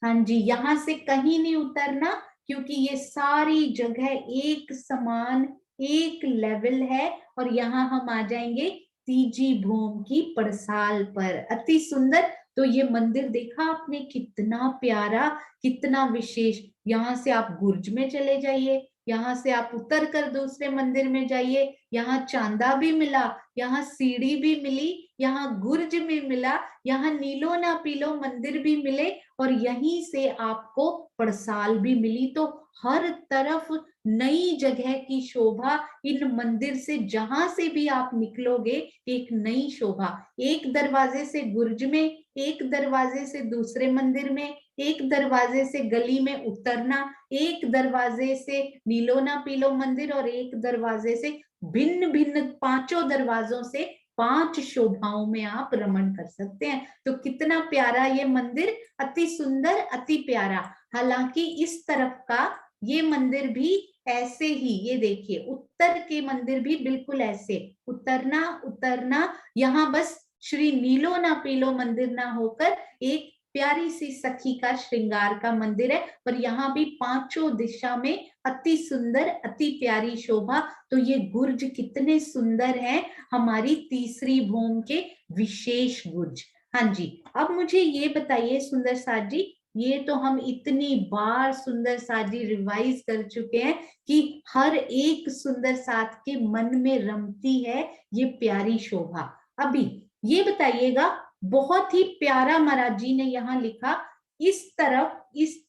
हाँ जी, यहाँ से कहीं नहीं उतरना, क्योंकि ये सारी जगह एक समान, एक लेवल है। और यहाँ हम आ जाएंगे तीजी भूम की पड़साल पर। अति सुंदर। तो ये मंदिर देखा आपने, कितना प्यारा, कितना विशेष। यहाँ से आप गुर्ज में चले जाइए, यहाँ से आप उतर कर दूसरे मंदिर में जाइए। यहाँ चांदा भी मिला, यहाँ सीढ़ी भी मिली, यहाँ गुर्ज भी मिला, यहाँ नीलो ना पीलो मंदिर भी मिले, और यहीं से आपको पड़साल भी मिली। तो हर तरफ नई जगह की शोभा इन मंदिर से, जहां से भी आप निकलोगे एक नई शोभा। एक दरवाजे से गुर्ज में, एक दरवाजे से दूसरे मंदिर में, एक दरवाजे से गली में उतरना, एक दरवाजे से नीलो ना पीलो मंदिर, और एक दरवाजे से भिन्न भिन्न 5 दरवाजों से 5 शोभाओं में आप रमण कर सकते हैं। तो कितना प्यारा ये मंदिर, अति सुंदर, अति प्यारा। हालांकि इस तरफ का ये मंदिर भी ऐसे ही, ये देखिए उत्तर के मंदिर भी बिल्कुल ऐसे उतरना उतरना। यहाँ बस श्री नीलो ना पीलो मंदिर ना होकर एक प्यारी सी सखी का श्रृंगार का मंदिर है, पर यहाँ भी 5 दिशा में अति सुंदर, अति प्यारी शोभा। तो ये गुर्ज कितने सुंदर हैं, हमारी तीसरी भूम के विशेष गुर्ज। हाँ जी, अब मुझे ये बताइए सुंदर साथ जी, ये तो हम इतनी बार सुंदर साथ जी रिवाइज कर चुके हैं कि हर एक सुंदर साथ के मन में रमती है ये प्यारी शोभा। अभी ये बताइएगा, बहुत ही प्यारा महाराज जी ने यहाँ लिखा, इस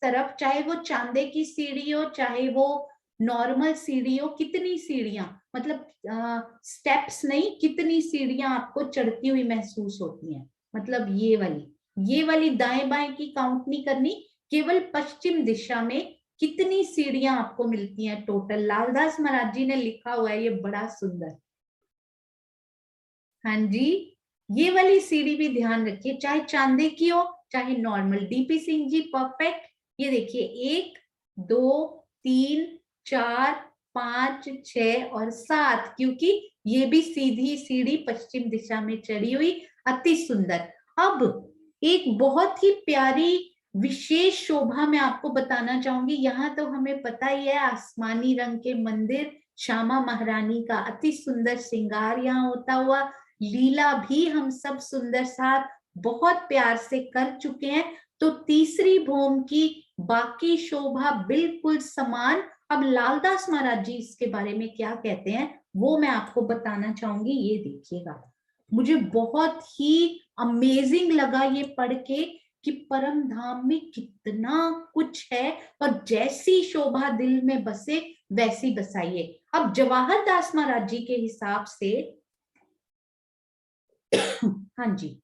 तरफ चाहे वो चांदे की सीढ़ी हो, चाहे वो नॉर्मल सीढ़ी हो, कितनी सीढ़ियां, मतलब स्टेप्स नहीं, कितनी सीढ़ियां आपको चढ़ती हुई महसूस होती हैं? मतलब ये वाली दाएं बाएं की काउंट नहीं करनी, केवल पश्चिम दिशा में कितनी सीढ़ियां आपको मिलती हैं टोटल। लालदास महाराज जी ने लिखा हुआ है, ये बड़ा सुंदर। हाँ जी, ये वाली सीढ़ी भी ध्यान रखिए, चाहे चांदे की हो चाहे नॉर्मल। डीपी सिंह जी परफेक्ट। ये देखिए 1 2 3 4 5 6 और 7, क्योंकि ये भी सीधी सीढ़ी पश्चिम दिशा में चढ़ी हुई, अति सुंदर। अब एक बहुत ही प्यारी विशेष शोभा मैं आपको बताना चाहूंगी। यहाँ तो हमें पता ही है, आसमानी रंग के मंदिर, श्यामा महारानी का अति सुंदर श्रृंगार यहाँ होता हुआ, लीला भी हम सब सुंदर साथ बहुत प्यार से कर चुके हैं। तो तीसरी भूम की बाकी शोभा बिल्कुल समान। अब लालदास महाराज जी इसके बारे में क्या कहते हैं वो मैं आपको बताना चाहूंगी। ये देखिएगा, मुझे बहुत ही अमेजिंग लगा ये पढ़ के कि परम धाम में कितना कुछ है और जैसी शोभा दिल में बसे वैसी बसाइए। अब जवाहर दास महाराज जी के हिसाब से हाँ जी,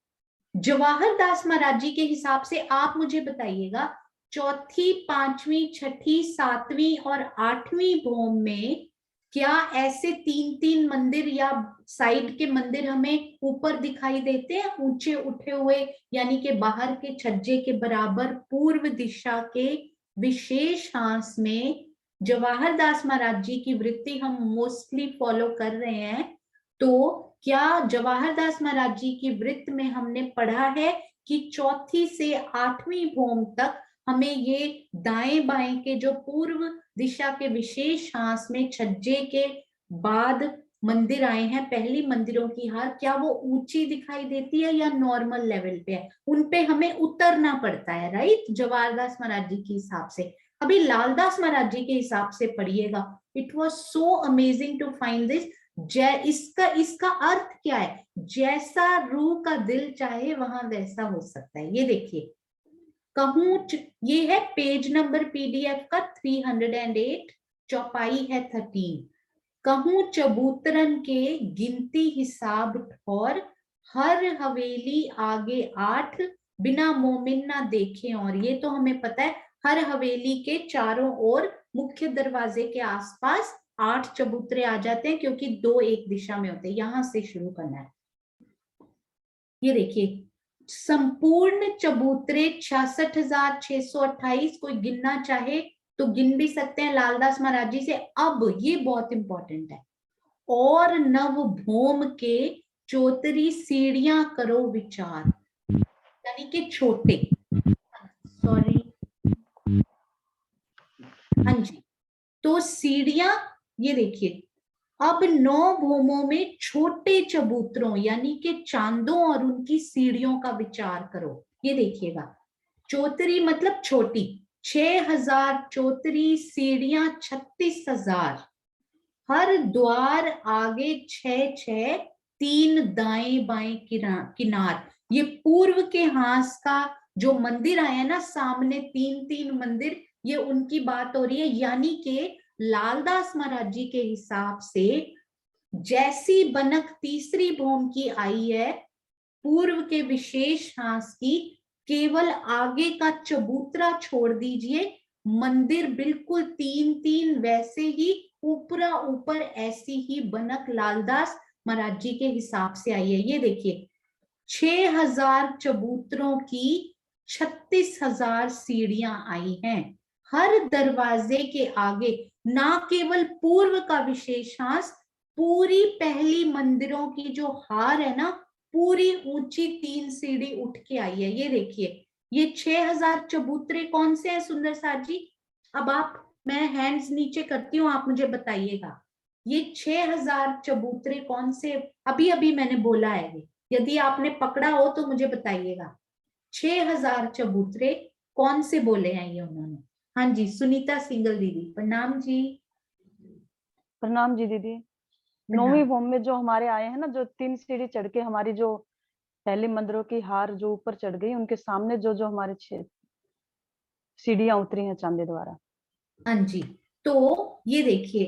जवाहर दास महाराज जी के हिसाब से आप मुझे बताइएगा, चौथी, पांचवी, छठी, सातवीं और आठवीं भौम में क्या ऐसे 3-3 मंदिर या साइड के मंदिर हमें ऊपर दिखाई देते हैं, ऊंचे उठे हुए, यानी कि बाहर के छज्जे के बराबर पूर्व दिशा के विशेष हांस में जवाहर दास महाराज जी की वृत्ति हम मोस्टली फॉलो कर रहे हैं। तो क्या जवाहर दास महाराज जी की वृत्त में हमने पढ़ा है कि चौथी से आठवीं भौम तक हमें ये दाएं बाएं के जो पूर्व दिशा के विशेष हांस में छज्जे के बाद मंदिर आए हैं, पहली मंदिरों की हार, क्या वो ऊंची दिखाई देती है या नॉर्मल लेवल पे है? उन पे हमें उतरना पड़ता है, राइट, जवाहर दास महाराज जी के हिसाब से। अभी लालदास महाराज जी के हिसाब से पढ़िएगा, it was so amazing to find this. इसका अर्थ क्या है? जैसा रूह का दिल चाहे वहां वैसा हो सकता है। ये देखिए, कहूं, ये है पेज नंबर पीडीएफ का 308, चौपाई है 13। कहूं चबूतरन के गिनती हिसाब ठौर, हर हवेली आगे 8, बिना मोमिन ना देखे। और ये तो हमें पता है, हर हवेली के चारों ओर मुख्य दरवाजे के आसपास 8 चबूतरे आ जाते हैं, क्योंकि 2 एक दिशा में होते हैं। यहां से शुरू करना है। ये देखिए, संपूर्ण चबूतरे 66,628, कोई गिनना चाहे तो गिन भी सकते हैं लालदास महाराज जी से। अब ये बहुत इंपॉर्टेंट है, और नव भौम के चौतरी सीढ़ियां करो विचार, यानी कि छोटे, सॉरी, हाँ जी, तो सीढ़ियां, ये देखिए, अब 9 भौमों में छोटे चबूतरों यानी कि चांदों और उनकी सीढ़ियों का विचार करो। ये देखिएगा, चौतरी मतलब छोटी, 6,000 चौतरी, सीढ़ियां 36,000, हर द्वार आगे 6-6, 3 दाएं बाएं किनार। ये पूर्व के हांस का जो मंदिर आया ना सामने, 3-3 मंदिर, ये उनकी बात हो रही है। यानी कि लालदास महाराज जी के हिसाब से जैसी बनक तीसरी भौम की आई है, पूर्व के विशेष हांस की, केवल आगे का चबूतरा छोड़ दीजिए, मंदिर बिल्कुल 3-3 वैसे ही ऊपरा ऊपर ऐसी ही बनक लालदास महाराज जी के हिसाब से आई है। ये देखिए, 6,000 चबूतरों की 36,000 सीढ़ियां आई हैं। हर दरवाजे के आगे ना केवल पूर्व का विशेष हांस, पूरी पहली मंदिरों की जो हार है ना, पूरी ऊंची 3 सीढ़ी उठ के आई है। ये देखिए, ये 6,000 चबूतरे कौन से हैं सुंदर साथ जी? अब आप, मैं हैंड्स नीचे करती हूँ, आप मुझे बताइएगा, ये 6,000 चबूतरे कौन से? अभी अभी मैंने बोला है, यदि आपने पकड़ा हो तो मुझे बताइएगा, 6,000 चबूतरे कौन से बोले हैं ये उन्होंने? हाँ जी, सुनीता सिंगल दीदी, प्रणाम जी। प्रणाम जी दीदी। 9वीं भौम में जो हमारे आए हैं ना, जो 3 सीढ़ी चढ़ के हमारी जो पहले मंदिरों की हार जो ऊपर चढ़ गई, उनके सामने जो जो हमारे 6 सीढ़ियां उतरी हैं चांदे द्वारा। हाँ जी, तो ये देखिए,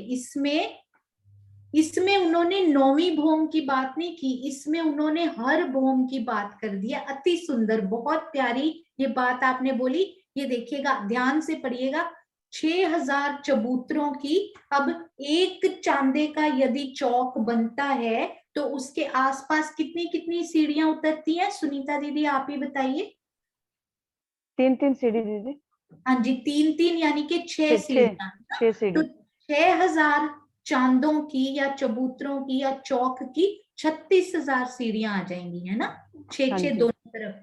इसमें उन्होंने 9वीं भौम की बात नहीं की, इसमें उन्होंने हर भौम की बात कर दिया। अति सुंदर, बहुत प्यारी ये बात आपने बोली। ये देखिएगा, ध्यान से पढ़िएगा, 6,000 चबूतरों की। अब एक चांदे का यदि चौक बनता है तो उसके आसपास कितनी कितनी सीढ़ियां उतरती हैं? सुनीता दीदी आप ही बताइए। 3-3 सीढ़ी दीदी। हाँ जी, 3-3 यानी कि 6 सीढ़ियां। 6 सीढ़ी। तो 6,000 चांदों की या चबूतरों की या चौक की 36,000 सीढ़ियां आ जाएंगी, है ना? 6-6 दोनों तरफ,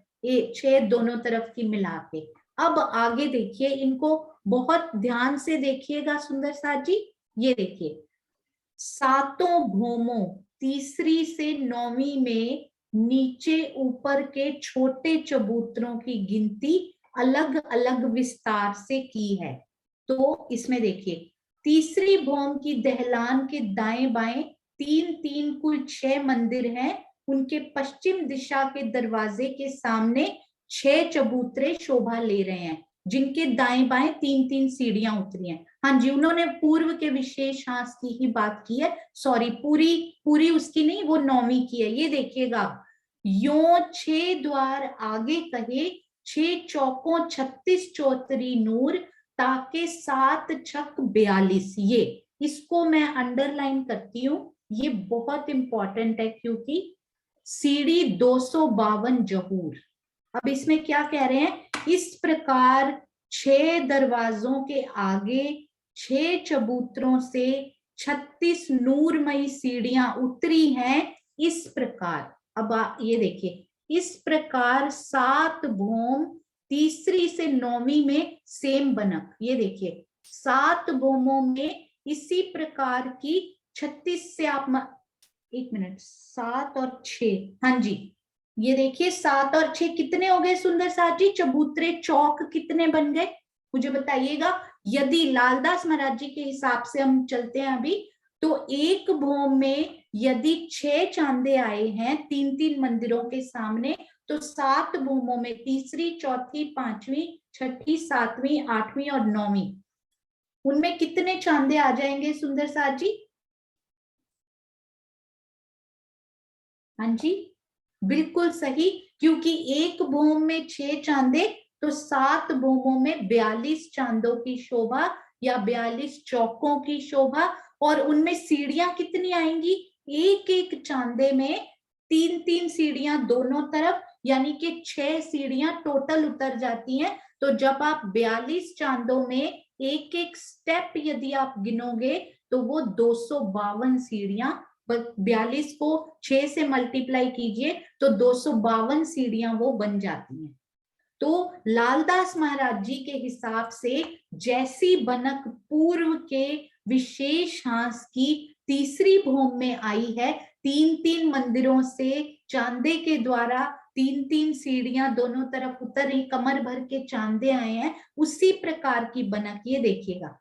6 दोनों तरफ की मिला के। अब आगे देखिए, इनको बहुत ध्यान से देखिएगा सुंदर साथ जी। ये देखिए, 7 भौमों, तीसरी से 9वीं में नीचे ऊपर के छोटे चबूतरों की गिनती अलग अलग विस्तार से की है। तो इसमें देखिए, तीसरी भौम की दहलान के दाएं बाएं 3-3 कुल 6 मंदिर हैं। उनके पश्चिम दिशा के दरवाजे के सामने 6 चबूतरे शोभा ले रहे हैं, जिनके दाएं बाएं 3-3 सीढ़ियां उतरी हैं। हाँ जी, उन्होंने पूर्व के विशेष हास की ही बात की है, सॉरी पूरी उसकी नहीं, वो 9वीं की है। ये देखिएगा, यो 6 द्वार आगे कहे, 6 चौकों 36 चौतरी नूर, ताके 7 छक 42। ये इसको मैं अंडरलाइन करती हूँ, ये बहुत इंपॉर्टेंट है, क्योंकि सीढ़ी 252 जहूर। अब इसमें क्या कह रहे हैं, इस प्रकार 6 दरवाजों के आगे 6 चबूतरों से 36 नूरमयी सीढ़ियां उतरी हैं, इस प्रकार। अब ये देखिए, इस प्रकार 7 भौम, तीसरी से 9वीं में सेम बनक। ये देखिए 7 भौमों में इसी प्रकार की 36 से आप 1 मिनट, 7 और 6, हाँ जी, ये देखिए 7 और 6 कितने हो गए सुंदर साथ जी? चबूतरे चौक कितने बन गए, मुझे बताइएगा। यदि लालदास महाराज जी के हिसाब से हम चलते हैं अभी, तो एक भौम में यदि 6 चांदे आए हैं 3-3 मंदिरों के सामने, तो 7 भौमों में तीसरी, चौथी, 5वीं, 6ठी, 7वीं, 8वीं और 9वीं, उनमें कितने चांदे आ जाएंगे सुंदर साथ जी? हाँ जी, बिल्कुल सही, क्योंकि एक भौम में 6 चांदे, तो 7 भौमों में 42 चांदों की शोभा या 42 चौकों की शोभा। और उनमें सीढ़ियां कितनी आएंगी? एक एक चांदे में 3-3 सीढ़ियां दोनों तरफ, यानी कि 6 सीढ़ियां टोटल उतर जाती हैं। तो जब आप 42 चांदों में एक एक स्टेप यदि आप गिनोगे, तो वो 252 सीढ़ियां, 42 को 6 से मल्टीप्लाई कीजिए तो 252 सीढ़ियां वो बन जाती हैं। तो लालदास महाराज जी के हिसाब से जैसी बनक पूर्व के विशेष हास की तीसरी भौम में आई है, 3-3 मंदिरों से चांदे के द्वारा 3-3 सीढ़ियां दोनों तरफ उतर रही, कमर भर के चांदे आए हैं, उसी प्रकार की बनक। ये देखिएगा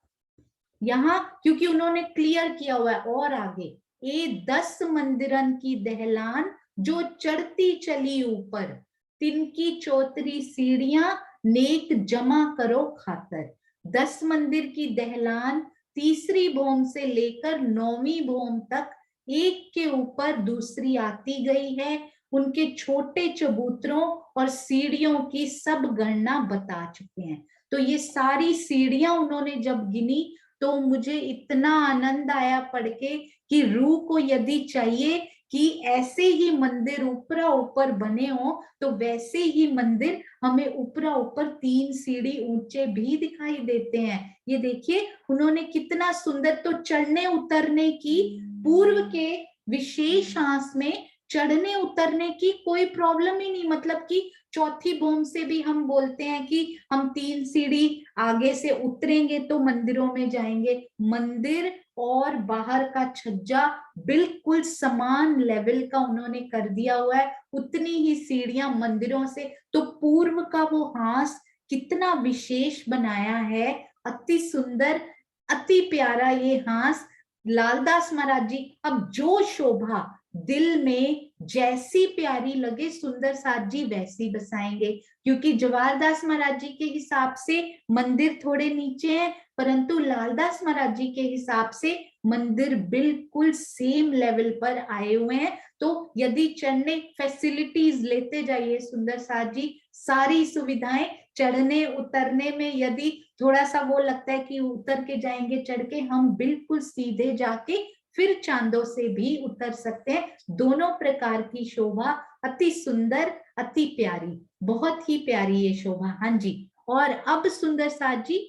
यहाँ, क्योंकि उन्होंने क्लियर किया हुआ है। और आगे, ए 10 मंदिरन की दहलान, जो चढ़ती चली ऊपर, तिनकी चौतरी सीढ़ियां, नेक जमा करो खातर। 10 मंदिर की दहलान तीसरी भौम से लेकर 9वीं भौम तक एक के ऊपर दूसरी आती गई है। उनके छोटे चबूतरों और सीढ़ियों की सब गणना बता चुके हैं। तो ये सारी सीढ़ियां उन्होंने जब गिनी, तो मुझे इतना आनंद आया पढ़ के कि रूह को यदि चाहिए कि ऐसे ही मंदिर ऊपरा ऊपर बने हो, तो वैसे ही मंदिर हमें ऊपरा ऊपर 3 सीढ़ी ऊंचे भी दिखाई देते हैं। ये देखिए उन्होंने कितना सुंदर, तो चढ़ने उतरने की, पूर्व के विशेष हास में चढ़ने उतरने की कोई प्रॉब्लम ही नहीं। मतलब कि चौथी भौम से भी हम बोलते हैं कि हम 3 सीढ़ी आगे से उतरेंगे तो मंदिरों में जाएंगे। मंदिर और बाहर का छज्जा बिल्कुल समान लेवल का उन्होंने कर दिया हुआ है, उतनी ही सीढ़ियां मंदिरों से। तो पूर्व का वो हास कितना विशेष बनाया है, अति सुंदर, अति प्यारा ये हास लालदास महाराज जी। अब जो शोभा दिल में जैसी प्यारी लगे सुंदर साथ जी वैसी बसाएंगे, क्योंकि जवाहरदास महाराज जी के हिसाब से मंदिर थोड़े नीचे हैं, परंतु लालदास महाराज जी के हिसाब से मंदिर बिल्कुल सेम लेवल पर आए हुए हैं। तो यदि चढ़ने फैसिलिटीज लेते जाइए सुंदर साथ जी, सारी सुविधाएं, चढ़ने उतरने में यदि थोड़ा सा वो लगता है कि उतर के जाएंगे चढ़ के, हम बिल्कुल सीधे जाके फिर चांदों से भी उतर सकते हैं। दोनों प्रकार की शोभा अति सुंदर, अति प्यारी, बहुत ही प्यारी ये शोभा। हाँ जी, और अब सुंदर साथ जी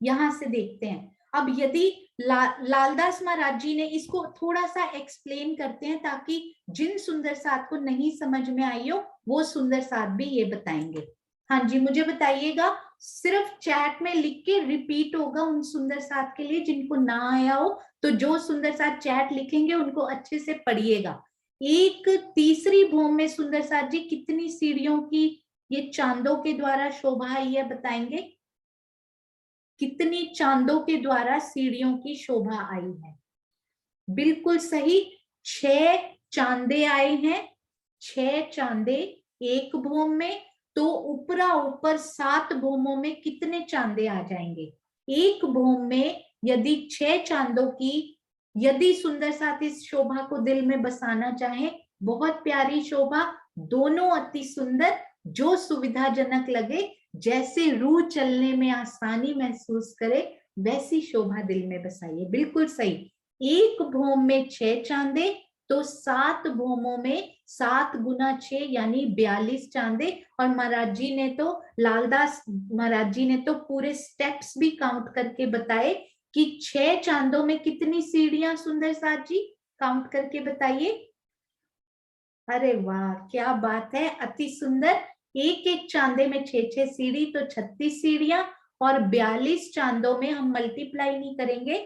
यहां से देखते हैं। अब यदि लालदास महाराज जी ने इसको थोड़ा सा एक्सप्लेन करते हैं, ताकि जिन सुंदर साथ को नहीं समझ में आई हो वो सुंदर साथ भी ये बताएंगे। हाँ जी, मुझे बताइएगा, सिर्फ चैट में लिख के रिपीट होगा उन सुंदर साथ के लिए जिनको ना आया हो। तो जो सुंदर साथ चैट लिखेंगे उनको अच्छे से पढ़िएगा। एक तीसरी भौम में सुंदर साथ जी कितनी सीढ़ियों की ये चांदों के द्वारा शोभा आई है, बताएंगे? कितनी चांदों के द्वारा सीढ़ियों की शोभा आई है? बिल्कुल सही, 6 चांदे आए हैं। 6 चांदे एक भौम में, तो ऊपरा ऊपर 7 भौमों में कितने चांदे आ जाएंगे? एक भौम में यदि 6 चांदों की, यदि सुंदर साथ इस शोभा को दिल में बसाना चाहे, बहुत प्यारी शोभा, दोनों अति सुंदर, जो सुविधाजनक लगे, जैसे रूह चलने में आसानी महसूस करे, वैसी शोभा दिल में बसाइए। बिल्कुल सही। एक भौम में 6 चांदे, तो 7 भौमों में 7 गुना 6 यानी 42 चांदे। और महाराज जी ने तो, लालदास महाराज जी ने तो पूरे स्टेप्स भी काउंट करके बताए कि 6 चांदों में कितनी सीढ़ियां, सुंदर साथ जी काउंट करके बताइए। अरे वाह, क्या बात है, अति सुंदर। एक एक चांदे में 6-6 सीढ़ी, तो 36 सीढ़ियां। और 42 चांदों में हम मल्टीप्लाई नहीं करेंगे,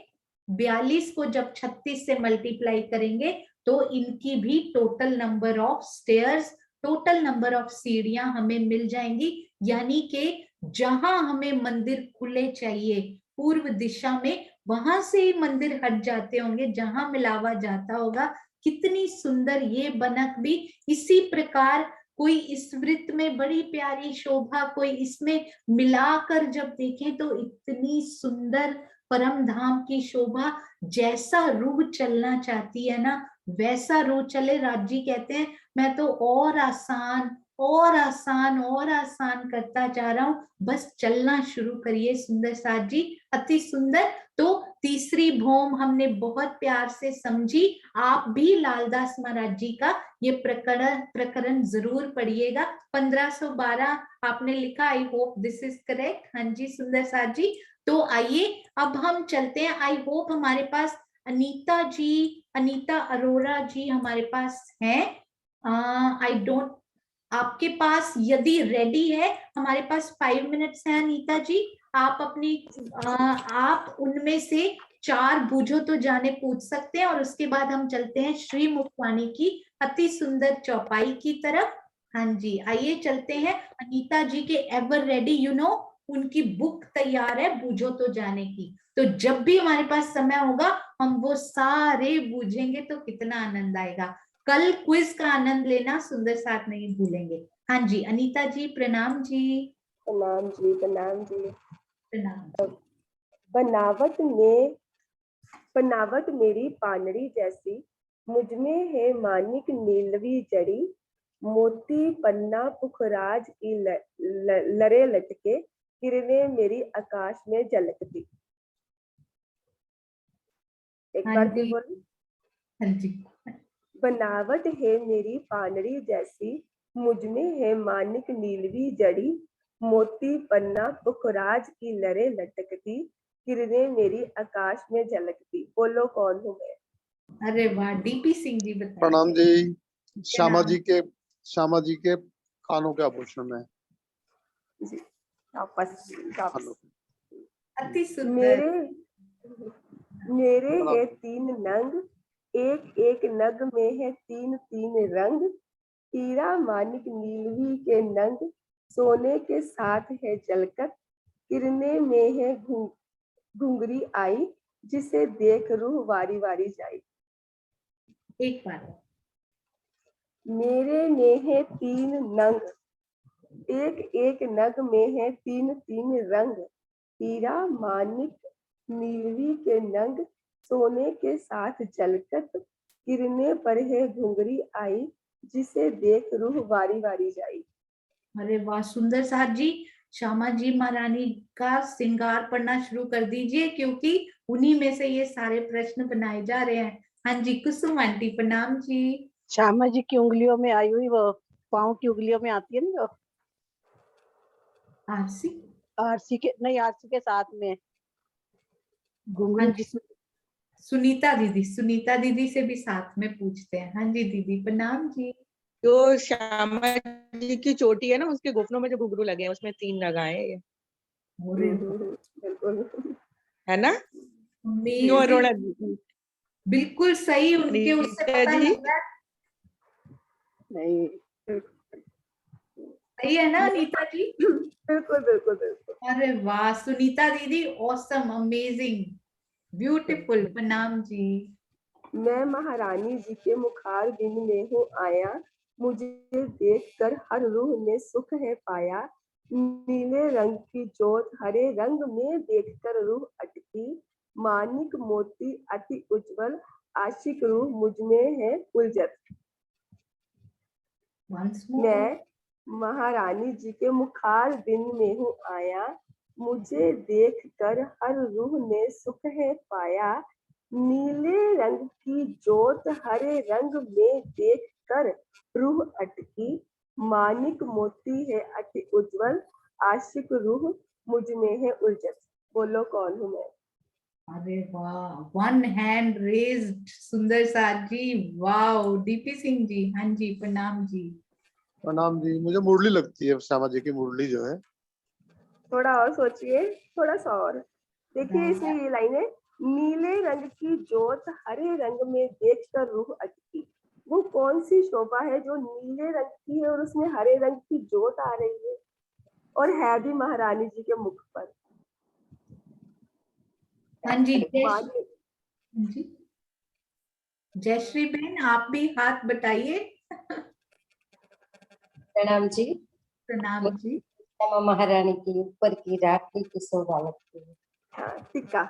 42 को जब 36 से मल्टीप्लाई करेंगे तो इनकी भी total number of stairs, total number of सीढ़ियां हमें मिल जाएंगी। यानी कि जहां हमें मंदिर खुले चाहिए पूर्व दिशा में, वहां से ही मंदिर हट जाते होंगे जहां मिलावा जाता होगा। कितनी सुंदर ये बनक भी। इसी प्रकार कोई इस वृत्त में बड़ी प्यारी शोभा, कोई इसमें मिलाकर जब देखें तो इतनी सुंदर परम धाम की शोभा। जैसा रूह चलना चाहती है ना, वैसा रूह चले। राज जी कहते हैं मैं तो और आसान और आसान और आसान करता जा रहा हूँ, बस चलना शुरू करिए सुंदर साथ जी। अति सुंदर। तो तीसरी भौम हमने बहुत प्यार से समझी। आप भी लालदास महाराज जी का ये प्रकरण जरूर पढ़िएगा। 1512 आपने लिखा, I hope this is correct. हाँ जी सुंदर साथ जी। तो आइए अब हम चलते हैं। आई होप हमारे पास अनीता जी, अनीता अरोरा जी हमारे पास हैं। आई डोंट, आपके पास यदि रेडी है, हमारे पास 5 मिनट्स हैं अनीता जी। आप अपनी आप उनमें से 4 बूझो तो जाने पूछ सकते हैं, और उसके बाद हम चलते हैं श्री मुखवाणी की अति सुंदर चौपाई की तरफ। हाँ जी, आइए चलते हैं। अनीता जी के एवर रेडी, यू नो, उनकी बुक तैयार है बूझो तो जाने की। तो जब भी हमारे पास समय होगा हम वो सारे बूझेंगे, तो कितना आनंद आएगा। कल क्विज का आनंद लेना सुंदर साथ नहीं भूलेंगे। हाँ जी अनीता जी, प्रणाम जी। प्रणाम जी, प्रणाम जी। प्रणाम। बनावट मेरी पानड़ी जैसी, मुझ में है मानिक नीलवी जड़ी, मोती पन्ना पुखराज की लरे लटके, किरणें मेरी आकाश में झलकती। एक बार फिर बोली। हाँ जी। बनावट है मेरी पानड़ी जैसी, मुझ में है मानिक नीलवी जड़ी, मोती पन्ना पुखराज की लरे लटकती, किरणें मेरी आकाश में झलकती। बोलो कौन हूँ मैं? अरे वाह, डीपी सिंह जी बताइए। प्रणाम जी। श्यामा जी के कानों के आभूषण में जी, वापस। अति सुंदर। मेरे है 3 नंग, एक एक नग में है 3 रंग, हीरा मानिक नीलवी के नंग, सोने के साथ है जलकत, किरणें में है घुंघरी आई, जिसे देख रूह वारी वारी जाई। एक बार। मेरे में है 3 नंग, एक एक नग में है 3 रंग, हीरा मानिक नीलवी के नंग, सोने के साथ जलकत, किरणें पर है घुंघरी आई, जिसे देख रूह वारी वारी जाई। अरे वाह सुंदर साथ जी, श्यामा जी महारानी का श्रृंगार पढ़ना शुरू कर दीजिए, क्योंकि उन्हीं में से ये सारे प्रश्न बनाए जा रहे हैं। हाँ जी कुसुम आंटी, प्रणाम जी। श्यामा जी की उंगलियों में आई हुई वो पाँव की उंगलियों में आती है ना, जो आरसी, आरसी के नहीं, आरसी के साथ में घुंघरू जिसमें। सुनीता दीदी से भी साथ में पूछते हैं। हाँ जी दीदी, प्रणाम जी। जो श्यामा जी की चोटी है ना, उसके घुटनों में जो घुंघरू लगे हैं उसमें 3 लगाए हैं, है ना? क्यों अरुणा जी? बिल्कुल सही, उनके उससे पता लग रहा है। नहीं सही है ना अनीता जी? बिल्कुल बिल्कुल बिल्कुल। अरे वाह सुनीता दीदी, ऑसम, अमेजिंग, ब्यूटीफुल, प्रणाम जी। मैं महारानी जी के मुखार बिन में हूँ आया, मुझे देखकर हर रूह ने सुख है पाया। नीले रंग की जोत हरे रंग में देखकर रूह अटकी। मानिक मोती अति उज्जवल आशिक रूह मुझ में है उलझत। मैं महारानी जी के मुखार दिन में हूँ आया। मुझे देखकर हर रूह ने सुख है पाया। नीले रंग की जोत हरे रंग में देखकर रूह अटकी। मानिक मोती है अति उज्जवल आशिक रूह मुझ में है उलझत। बोलो कौन हूँ मैं। अरे वाह, वन हैंड रेज्ड सुंदर साथ जी। वाओ, डीपी सिंह जी, हाँ जी, प्रणाम जी। प्रणाम जी। मुझे मुरली लगती है, श्यामा जी की मुरली जो है। थोड़ा और सोचिए, थोड़ा सा और देखिए। इसमें ये लाइन है, नीले रंग की जोत हरे रंग में देखकर रूह अटकी। वो कौन सी शोभा है जो नीले रंग की है और उसमें हरे रंग की जोत आ रही है और है भी महारानी जी के मुख पर। हाँ जी, जयश्री बहन, आप भी हाथ बटाइए। प्रणाम जी। प्रणाम जी। महारानी की ऊपर की राखी की शोभा लगती है। हाँ, टिक्का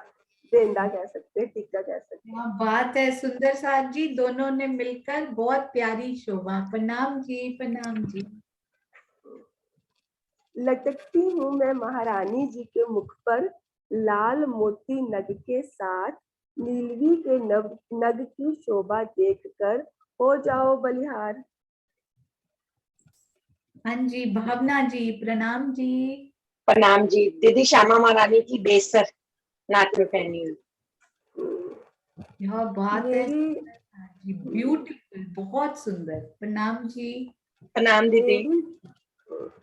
देंदा कह सकते हैं, टिक्का कह सकते हैं। बात है सुंदर साथ जी, दोनों ने मिलकर बहुत प्यारी शोभा। प्रणाम जी, प्रणाम जी। लटकती हूँ मैं महारानी जी के मुख पर लाल मोती नग के साथ। नीलवी के नग की शोभा देखकर हो जाओ बलिहार। हाँ जी, भावना जी, प्रणाम जी। प्रणाम जी। दीदी श्यामा महारानी की बेसर नाक में पहनी हुई। यह बात है जी, ब्यूटीफुल, बहुत सुंदर। प्रणाम जी। प्रणाम दीदी।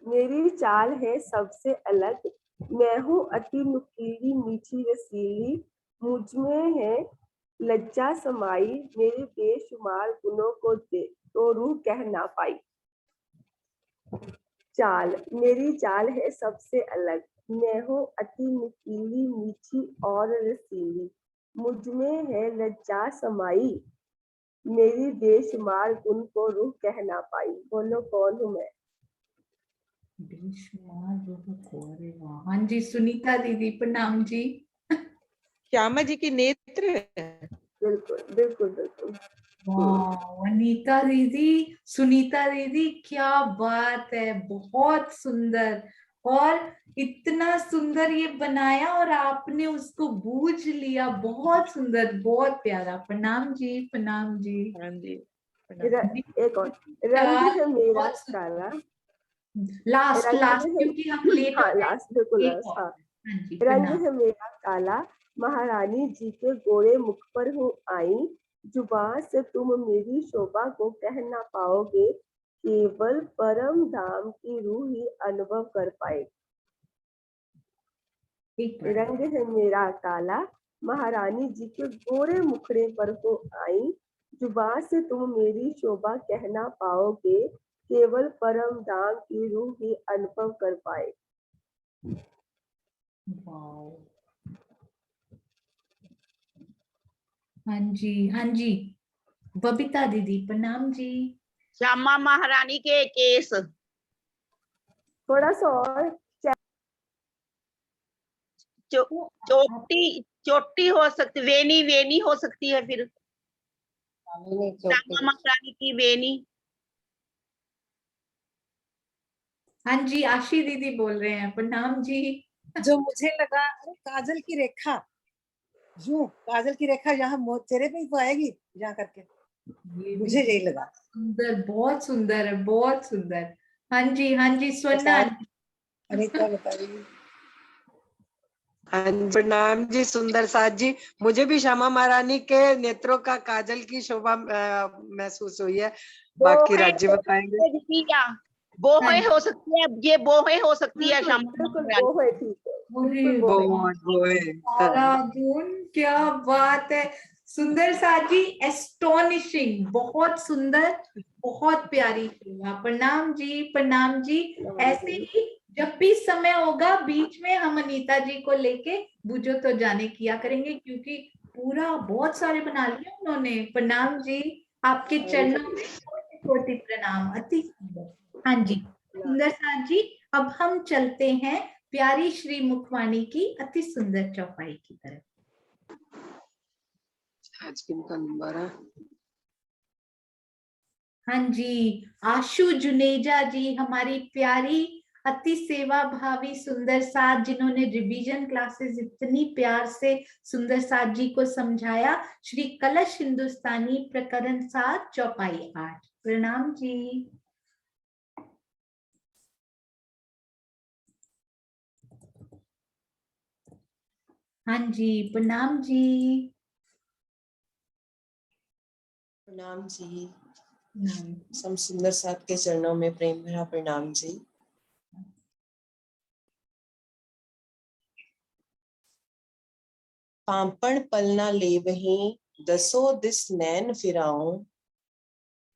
मेरी चाल है सबसे अलग। मैं हूँ अति नुकीली मीठी रसीली। मुझ में है लज्जा समाई। मेरे बेशुमार गुणों को दे तो रूह कह ना पाई। चाल, मेरी चाल है सबसे अलग। मैं हूँ अति नुकीली मीठी और रसीली। मुझ में है लज्जा समाई। मेरी बेशुमार गुण को रूह कह ना पाई। बोलो कौन हूँ मैं। हाँ जी, सुनीता दीदी, प्रणाम जी। श्यामा जी की नेत्र। बिल्कुल बिल्कुल बिल्कुल। वाह, अनीता दीदी, सुनीता दीदी, क्या बात है, बहुत सुंदर। और इतना सुंदर ये बनाया और आपने उसको बूझ लिया। बहुत सुंदर, बहुत प्यारा। प्रणाम जी, प्रणाम जी। हाँ जी, एक और, रंग है मेरा काला। लास्ट क्योंकि हम लेट हाँ, लास्ट, बिल्कुल लास्ट। हाँ, रंग प्रणाम। है मेरा काला। महारानी जी के गोरे मुख पर हूँ आई। जुबान से तुम मेरी शोभा को कह ना पाओगे। केवल परम धाम की रूह ही अनुभव कर पाए। रंग है मेरा काला। महारानी जी के गोरे मुखड़े पर हूँ आई। जुबान से तुम मेरी शोभा कह ना पाओगे। केवल परम धाम की रूह ही अनुभव कर पाए। हाँ जी, हाँ जी, बबीता दीदी, प्रणाम जी। श्यामा महारानी के केस। थोड़ा सा और। चोटी चोटी हो सकती, वेनी वेनी हो सकती है। फिर श्यामा महारानी की वेनी। हाँ जी, आशी दीदी बोल रहे हैं, प्रणाम जी। जो मुझे लगा, काजल की रेखा, यूं काजल की रेखा यहाँ चेहरे पे ही तो आएगी, यहाँ करके, मुझे यही लगा। सुंदर, बहुत सुंदर है, बहुत सुंदर। हाँ जी, हाँ जी, स्वर्णा। अनीता बताइए। हाँ, प्रणाम जी सुंदर साथ जी। मुझे भी श्यामा महारानी के नेत्रों का काजल की शोभा महसूस हुई है। बाकी राज्य बताएंगे। बोहे हो सकती है, ये बोहे हो सकती है श्यामा महारानी। क्या बात है, सुंदर साथ जी, एस्टोनिशिंग, बहुत सुंदर, बहुत प्यारी शोभा। प्रणाम जी, प्रणाम जी। ऐसे ही जब भी समय होगा बीच में हम अनीता जी को लेके बुझो तो जाने किया करेंगे, क्योंकि पूरा बहुत सारे बना लिए उन्होंने। प्रणाम जी, आपके चरणों में कोटि प्रणाम, अति सुंदर। हाँ जी सुंदर साथ जी, अब हम चलते हैं प्यारी श्री मुखवाणी की अति सुंदर चौपाई की तरफ। आज किनका नंबर है? हाँ जी, आशु जुनेजा जी, हमारी प्यारी अति सेवा भावी सुंदर साथ, जिन्होंने रिवीजन क्लासेस इतनी प्यार से सुंदर साथ जी को समझाया। श्री कलश हिंदुस्तानी प्रकरण 7 चौपाई 8। प्रणाम जी। हाँ जी प्रणाम जी। प्रणाम जी। सब सुंदर साथ के चरणों में प्रेम भरा प्रणाम जी। पापण पलना ले वही दसो दिस नैन फिराऊं,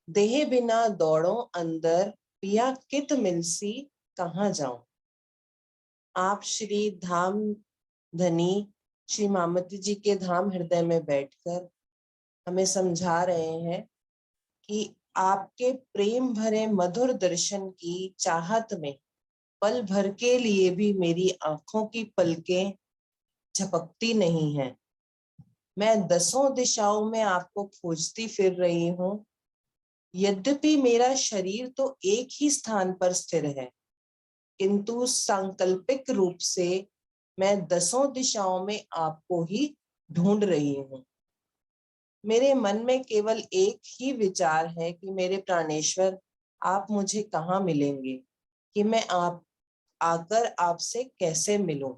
देह बिना दौड़ो अंदर पिया कित मिलसी कहाँ जाऊं। आप श्री धाम धनी श्री मामती जी के धाम हृदय में बैठकर हमें समझा रहे हैं कि आपके प्रेम भरे मधुर दर्शन की चाहत में पल भर के लिए भी मेरी आंखों की पलकें झपकती नहीं है। मैं दसों दिशाओं में आपको खोजती फिर रही हूँ। यद्यपि मेरा शरीर तो एक ही स्थान पर स्थिर है, किंतु सांकल्पिक रूप से मैं दसों दिशाओं में आपको ही ढूंढ रही हूँ। मेरे मन में केवल एक ही विचार है कि मेरे प्राणेश्वर आप मुझे कहाँ मिलेंगे, कि मैं आप आकर आपसे कैसे मिलूं।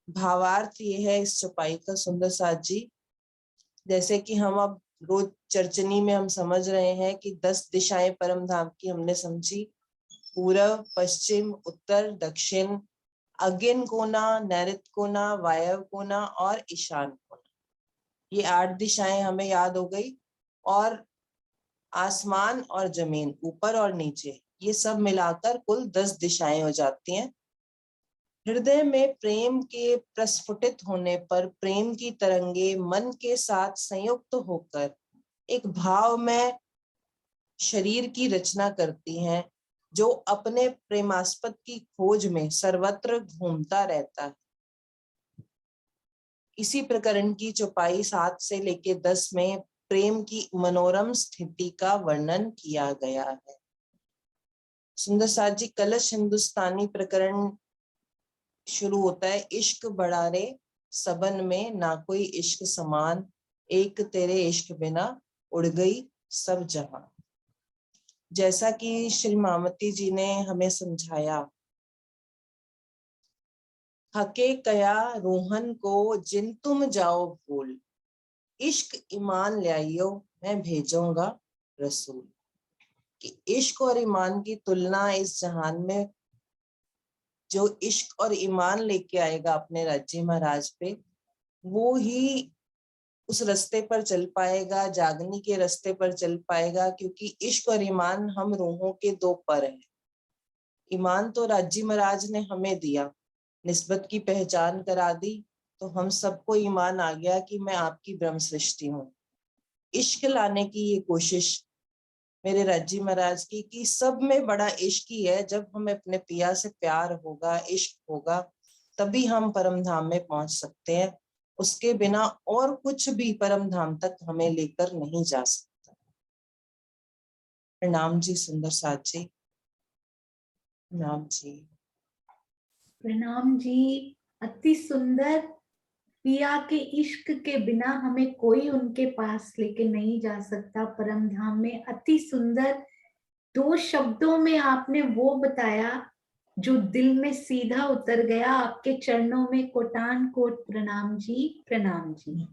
भावार्थ ये है इस चौपाई का सुंदर साथ जी, जैसे कि हम अब रोज चर्चनी में हम समझ रहे हैं कि 10 दिशाएं परम धाम की हमने समझी। पूर्व, पश्चिम, उत्तर, दक्षिण, अग्नि कोना, नैऋत्य कोना, वायव्य कोना और ईशान कोना, ये 8 दिशाएं हमें याद हो गई। और आसमान और जमीन, ऊपर और नीचे, ये सब मिलाकर कुल 10 दिशाएं हो जाती हैं। हृदय में प्रेम के प्रस्फुटित होने पर प्रेम की तरंगे मन के साथ संयुक्त होकर एक भाव में शरीर की रचना करती हैं, जो अपने प्रेमास्पद की खोज में सर्वत्र घूमता रहता है। इसी प्रकरण की चौपाई 7 से लेके 10 में प्रेम की मनोरम स्थिति का वर्णन किया गया है। सुंदर साथ जी, कलश हिंदुस्तानी प्रकरण शुरू होता है, इश्क बड़ा रे सबन में ना कोई इश्क समान, एक तेरे इश्क बिना उड़ गई सब जहां। जैसा कि श्री मामती जी ने हमें समझाया, हके कया रोहन को जिन तुम जाओ भूल, इश्क ईमान लाइयो मैं भेजूंगा रसूल। कि इश्क और ईमान की तुलना इस जहान में जो इश्क और ईमान लेके आएगा अपने राज्य महाराज पे, वो ही उस रास्ते पर चल पाएगा, जागनी के रास्ते पर चल पाएगा। क्योंकि इश्क और ईमान हम रूहों के 2 पर हैं। ईमान तो राज्य महाराज ने हमें दिया, निस्बत की पहचान करा दी, तो हम सबको ईमान आ गया कि मैं आपकी ब्रह्म सृष्टि हूँ। इश्क लाने की ये कोशिश मेरे राज्य महाराज की, कि सब में बड़ा इश्क ही है। जब हमें अपने पिया से प्यार होगा, इश्क होगा, तभी हम परम धाम में पहुंच सकते हैं। उसके बिना और कुछ भी परम धाम तक हमें लेकर नहीं जा सकता। प्रणाम जी सुंदर साथ जी। प्रणाम जी। प्रणाम जी। अति सुंदर। पिया के इश्क के बिना हमें कोई उनके पास लेके नहीं जा सकता परम धाम में। अति सुंदर 2 शब्दों में आपने वो बताया जो दिल में सीधा उतर गया। आपके चरणों में कोटान कोट प्रणाम जी, प्रणाम जी।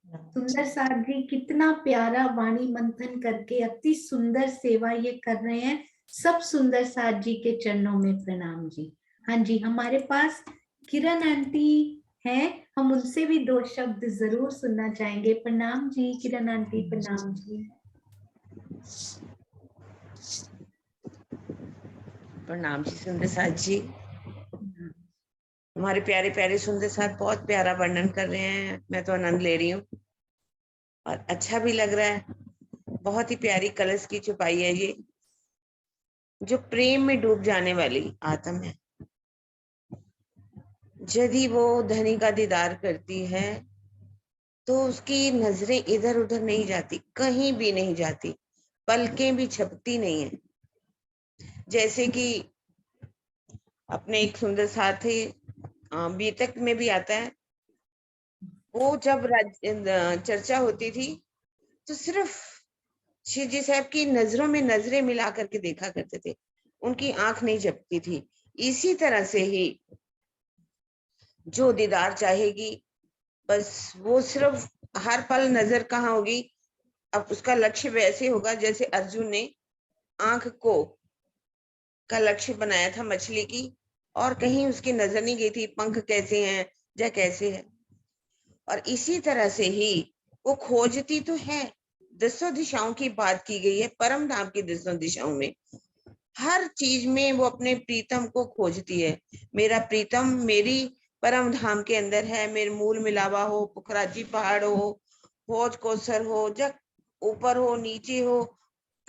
सुंदर साथ जी कितना प्यारा वाणी मंथन करके अति सुंदर सेवा ये कर रहे हैं। सब सुंदर साथ जी के चरणों में प्रणाम जी। हाँ जी, हमारे पास किरण आंटी हैं, हम उनसे भी 2 शब्द जरूर सुनना चाहेंगे। प्रणाम जी किरण आंटी, प्रणाम जी। प्रणाम जी सुंदर साथ जी। हमारे प्यारे प्यारे सुंदर साथ बहुत प्यारा वर्णन कर रहे हैं, मैं तो आनंद ले रही हूँ और अच्छा भी लग रहा है। बहुत ही प्यारी कलश की छुपाई है ये, जो प्रेम में डूब जाने वाली आत्मा है। यदि वो धनी का दीदार करती है तो उसकी नजरें इधर उधर नहीं जाती, कहीं भी नहीं जाती, पलकें भी झपकती नहीं है। जैसे कि अपने एक सुंदर साथी बीतक में भी आता है, वो जब चर्चा होती थी तो सिर्फ श्री जी साहब की नजरों में नजरें मिला करके देखा करते थे, उनकी आंख नहीं झपकती थी। इसी तरह से ही जो दीदार चाहेगी, बस वो सिर्फ हर पल नजर कहाँ होगी, अब उसका लक्ष्य वैसे होगा जैसे अर्जुन ने आंख को का लक्ष्य बनाया था मछली की, और कहीं उसकी नजर नहीं गई थी पंख कैसे हैं या कैसे है। और इसी तरह से ही वो खोजती तो है, 10 दिशाओं की बात की गई है, परम धाम की 10 दिशाओं में हर चीज में वो अपने प्रीतम को खोजती है। मेरा प्रीतम मेरी परम धाम के अंदर है, मेरे मूल मिलावा हो, पुखराजी पहाड़ हो, भोज कोसर हो, जब ऊपर हो नीचे हो,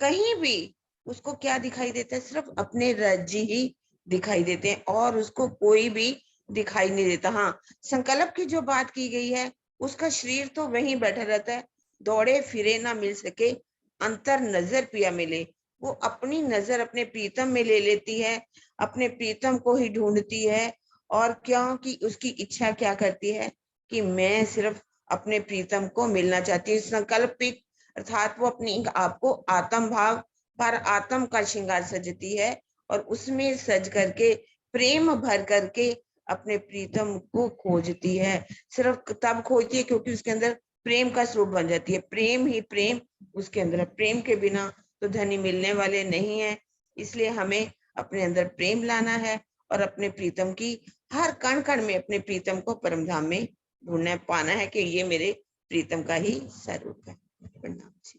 कहीं भी उसको क्या दिखाई देता है, सिर्फ अपने राज्य ही दिखाई देते हैं और उसको कोई भी दिखाई नहीं देता। हाँ, संकल्प की जो बात की गई है, उसका शरीर तो वहीं बैठा रहता है, दौड़े फिरे ना मिल सके, अंतर नजर पिया मिले। वो अपनी नजर अपने प्रीतम में ले लेती है, अपने प्रीतम को ही ढूंढती है, और क्योंकि उसकी इच्छा क्या करती है कि मैं सिर्फ अपने प्रीतम को मिलना चाहती हूँ। संकल्पित अर्थात वो अपनी आपको आत्म भाव पर आत्म का श्रृंगार सजती है और उसमें सज करके प्रेम भर करके अपने प्रीतम को खोजती है। सिर्फ तब खोजती है क्योंकि उसके अंदर प्रेम का स्वरूप बन जाती है, प्रेम ही प्रेम उसके अंदर है। प्रेम के बिना तो धनी मिलने वाले नहीं है, इसलिए हमें अपने अंदर प्रेम लाना है और अपने प्रीतम की हर कण कण में अपने प्रीतम को परम धाम में ढूंढना पाना है कि ये मेरे प्रीतम का ही स्वरूप है। प्रणाम जी।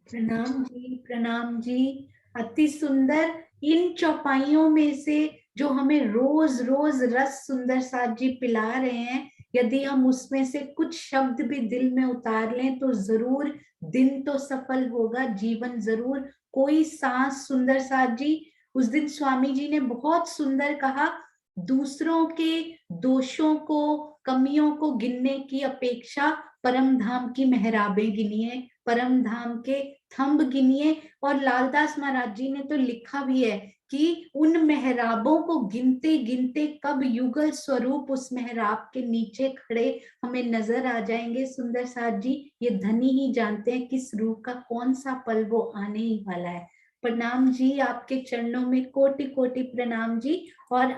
प्रणाम जी, प्रणाम जी। अति सुंदर इन चौपाइयों में से जो हमें रोज रोज रस सुंदर साथ जी पिला रहे हैं, यदि हम उसमें से कुछ शब्द भी दिल में उतार लें तो जरूर दिन तो सफल होगा, जीवन जरूर कोई सांस। सुंदर साथ जी, उस दिन स्वामी जी ने बहुत सुंदर कहा, दूसरों के दोषों को कमियों को गिनने की अपेक्षा परम धाम की मेहराबें गिनिए, परम धाम के थंब गिनिए। और लालदास महाराज जी ने तो लिखा भी है कि उन मेहराबों को गिनते गिनते कब युगल स्वरूप उस मेहराब के नीचे खड़े हमें नजर आ जाएंगे। सुंदर साथ जी, ये धनी ही जानते हैं किस रूप का कौन सा पल वो आने ही वाला है। प्रणाम जी, आपके चरणों में कोटि कोटि प्रणाम जी। और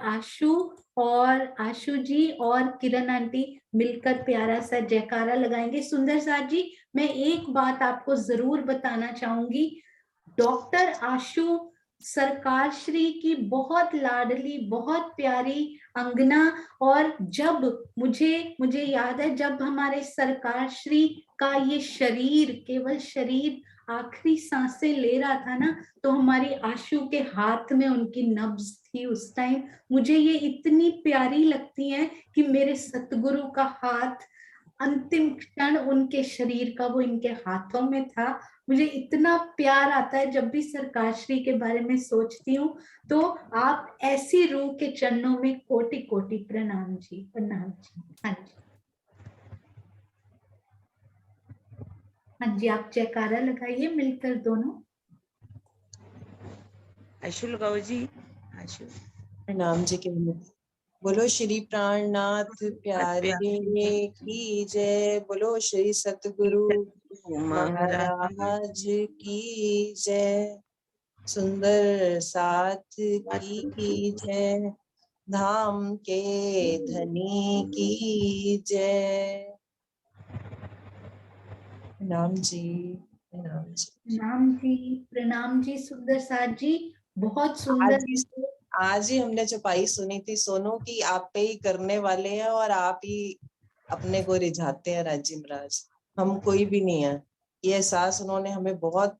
आशु जी और किरण आंटी मिलकर प्यारा सा जयकारा लगाएंगे। सुंदर साथ जी, मैं एक बात आपको जरूर बताना चाहूंगी, डॉक्टर आशु सरकार श्री की बहुत लाडली बहुत प्यारी अंगना। और जब मुझे याद है, जब हमारे सरकार श्री का ये शरीर, केवल शरीर आखिरी सांसें ले रहा था ना, तो हमारी आशु के हाथ में उनकी नब्ज थी उस टाइम। मुझे ये इतनी प्यारी लगती है कि मेरे सतगुरु का हाथ अंतिम क्षण उनके शरीर का वो इनके हाथों में था। मुझे इतना प्यार आता है जब भी सरकार श्री के बारे में सोचती हूँ। तो आप ऐसी रूह के चरणों में कोटि कोटि प्रणाम जी, प्रणाम जी। हाँ जी, हाँ जी, आप जयकारा लगाइए मिलकर दोनों। आशु लगाओ जी, आशु। प्रणाम जी के बोलो श्री प्राणनाथ प्यारे की जय, बोलो श्री सतगुरु महाराज की जय, सुंदर साथ की जय, धाम के धनी की जय। प्रणाम जी, प्रणाम जी, प्रणाम जी, प्रणाम जी। सुंदर साथ जी, बहुत सुंदर। आज ही हमने चौपाई सुनी थी सोनू की, आप पे ही करने वाले हैं और आप ही अपने को रिझाते हैं राजी महाराज, हम कोई भी नहीं है। ये एहसास उन्होंने हमें बहुत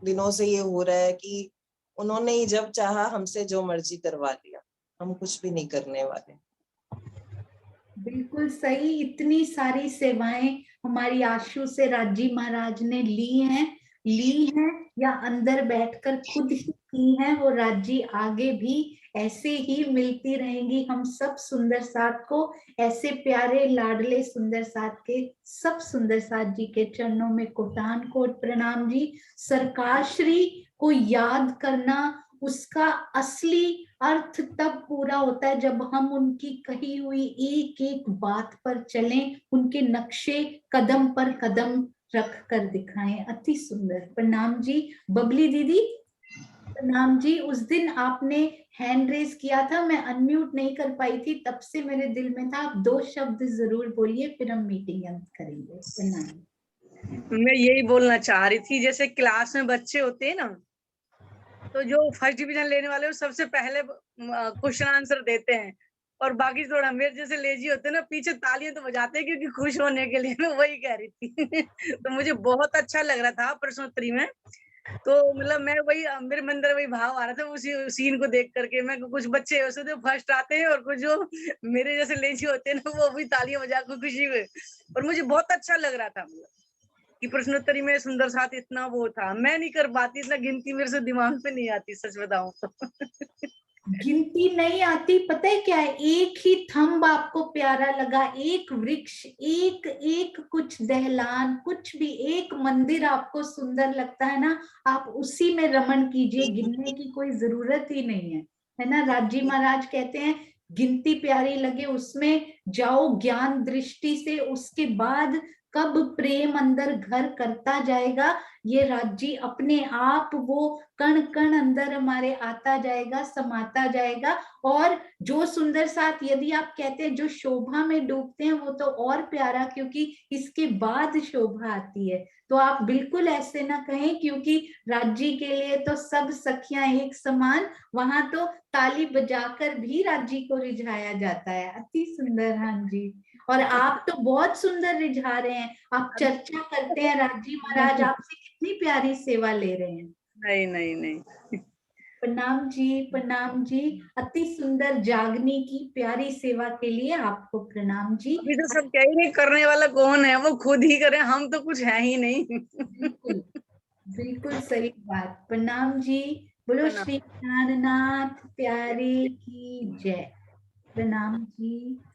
दिनों से ये हो रहा है कि उन्होंने ही जब चाहा हमसे जो मर्जी करवा लिया, हम कुछ भी नहीं करने वाले। बिल्कुल सही, इतनी सारी सेवाएं हमारी आशु से राजी महाराज ने ली हैं या अंदर बैठकर खुद ही की हैं, वो राजी आगे भी ऐसे ही मिलती रहेंगी हम सब सुंदर साथ को। ऐसे प्यारे लाडले सुंदर साथ के सब सुंदर साथ जी के चरणों में कोटान कोट प्रणाम जी। सरकार श्री को याद करना, उसका असली अर्थ तब पूरा होता है जब हम उनकी कही हुई एक एक बात पर चलें, उनके नक्शे कदम पर कदम रख कर दिखाएं। अति सुंदर प्रणाम जी। बबली दीदी प्रणाम जी। उस दिन आपने हैंड रेज किया था, मैं अनम्यूट नहीं कर पाई थी, तब से मेरे दिल में था आप 2 शब्द जरूर बोलिए, फिर हम मीटिंग अंत करेंगे। प्रणाम। मैं यही बोलना चाह रही थी, जैसे क्लास में बच्चे होते हैं ना, तो जो फर्स्ट डिवीजन लेने वाले सबसे पहले क्वेश्चन आंसर देते हैं, और बाकी थोड़ा मेरे जैसे लेजी होते हैं ना, पीछे तालियां तो बजाते हैं क्योंकि खुश होने के लिए। मैं वही कह रही थी। तो मुझे बहुत अच्छा लग रहा था प्रश्नोत्तरी में, तो मतलब मैं वही, मेरे मन में वही भाव आ रहा था उसी सीन को देख करके। मैं कुछ बच्चे ऐसे तो फर्स्ट आते हैं और कुछ जो मेरे जैसे लेजी होते हैं ना, वो भी तालियां बजा कर खुशी में, और मुझे बहुत अच्छा लग रहा था। मतलब कि प्रश्नोत्तरी में सुंदर साथ इतना वो था, मैं नहीं कर पाती, इतना गिनती मेरे से दिमाग पे नहीं आती, सच बताऊं तो। गिनती नहीं आती, पता है क्या है, एक ही थंब आपको प्यारा लगा, एक वृक्ष, एक एक कुछ दहलान, कुछ भी एक मंदिर आपको सुंदर लगता है ना, आप उसी में रमण कीजिए, गिनने की कोई जरूरत ही नहीं है ना। राजी महाराज कहते हैं गिनती प्यारी लगे उसमें जाओ ज्ञान दृष्टि से, उसके बाद कब प्रेम अंदर घर करता जाएगा, ये राज्य अपने आप वो कण कण अंदर हमारे आता जाएगा, समाता जाएगा। और जो सुंदर साथ यदि आप कहते हैं जो शोभा में डूबते हैं, वो तो और प्यारा, क्योंकि इसके बाद शोभा आती है। तो आप बिल्कुल ऐसे ना कहें, क्योंकि राज्य के लिए तो सब सखियां एक समान, वहां तो ताली बजाकर भी राज्य को रिझाया जाता है। अति सुंदर। हाँ जी। और आप तो बहुत सुंदर रिझा रहे हैं, आप चर्चा करते हैं, राजी महाराज आपसे कितनी प्यारी सेवा ले रहे हैं। नहीं नहीं नहीं। प्रणाम जी, प्रणाम जी। अति सुंदर जागने की प्यारी सेवा के लिए आपको प्रणाम जी। अभी तो सब कह रहे करने वाला कौन है, वो खुद ही करे, हम तो कुछ है ही नहीं। बिल्कुल बिल्कुल सही बात। प्रणाम जी। बोलो श्री ज्ञाननाथ प्यारे की जय। प्रणाम जी।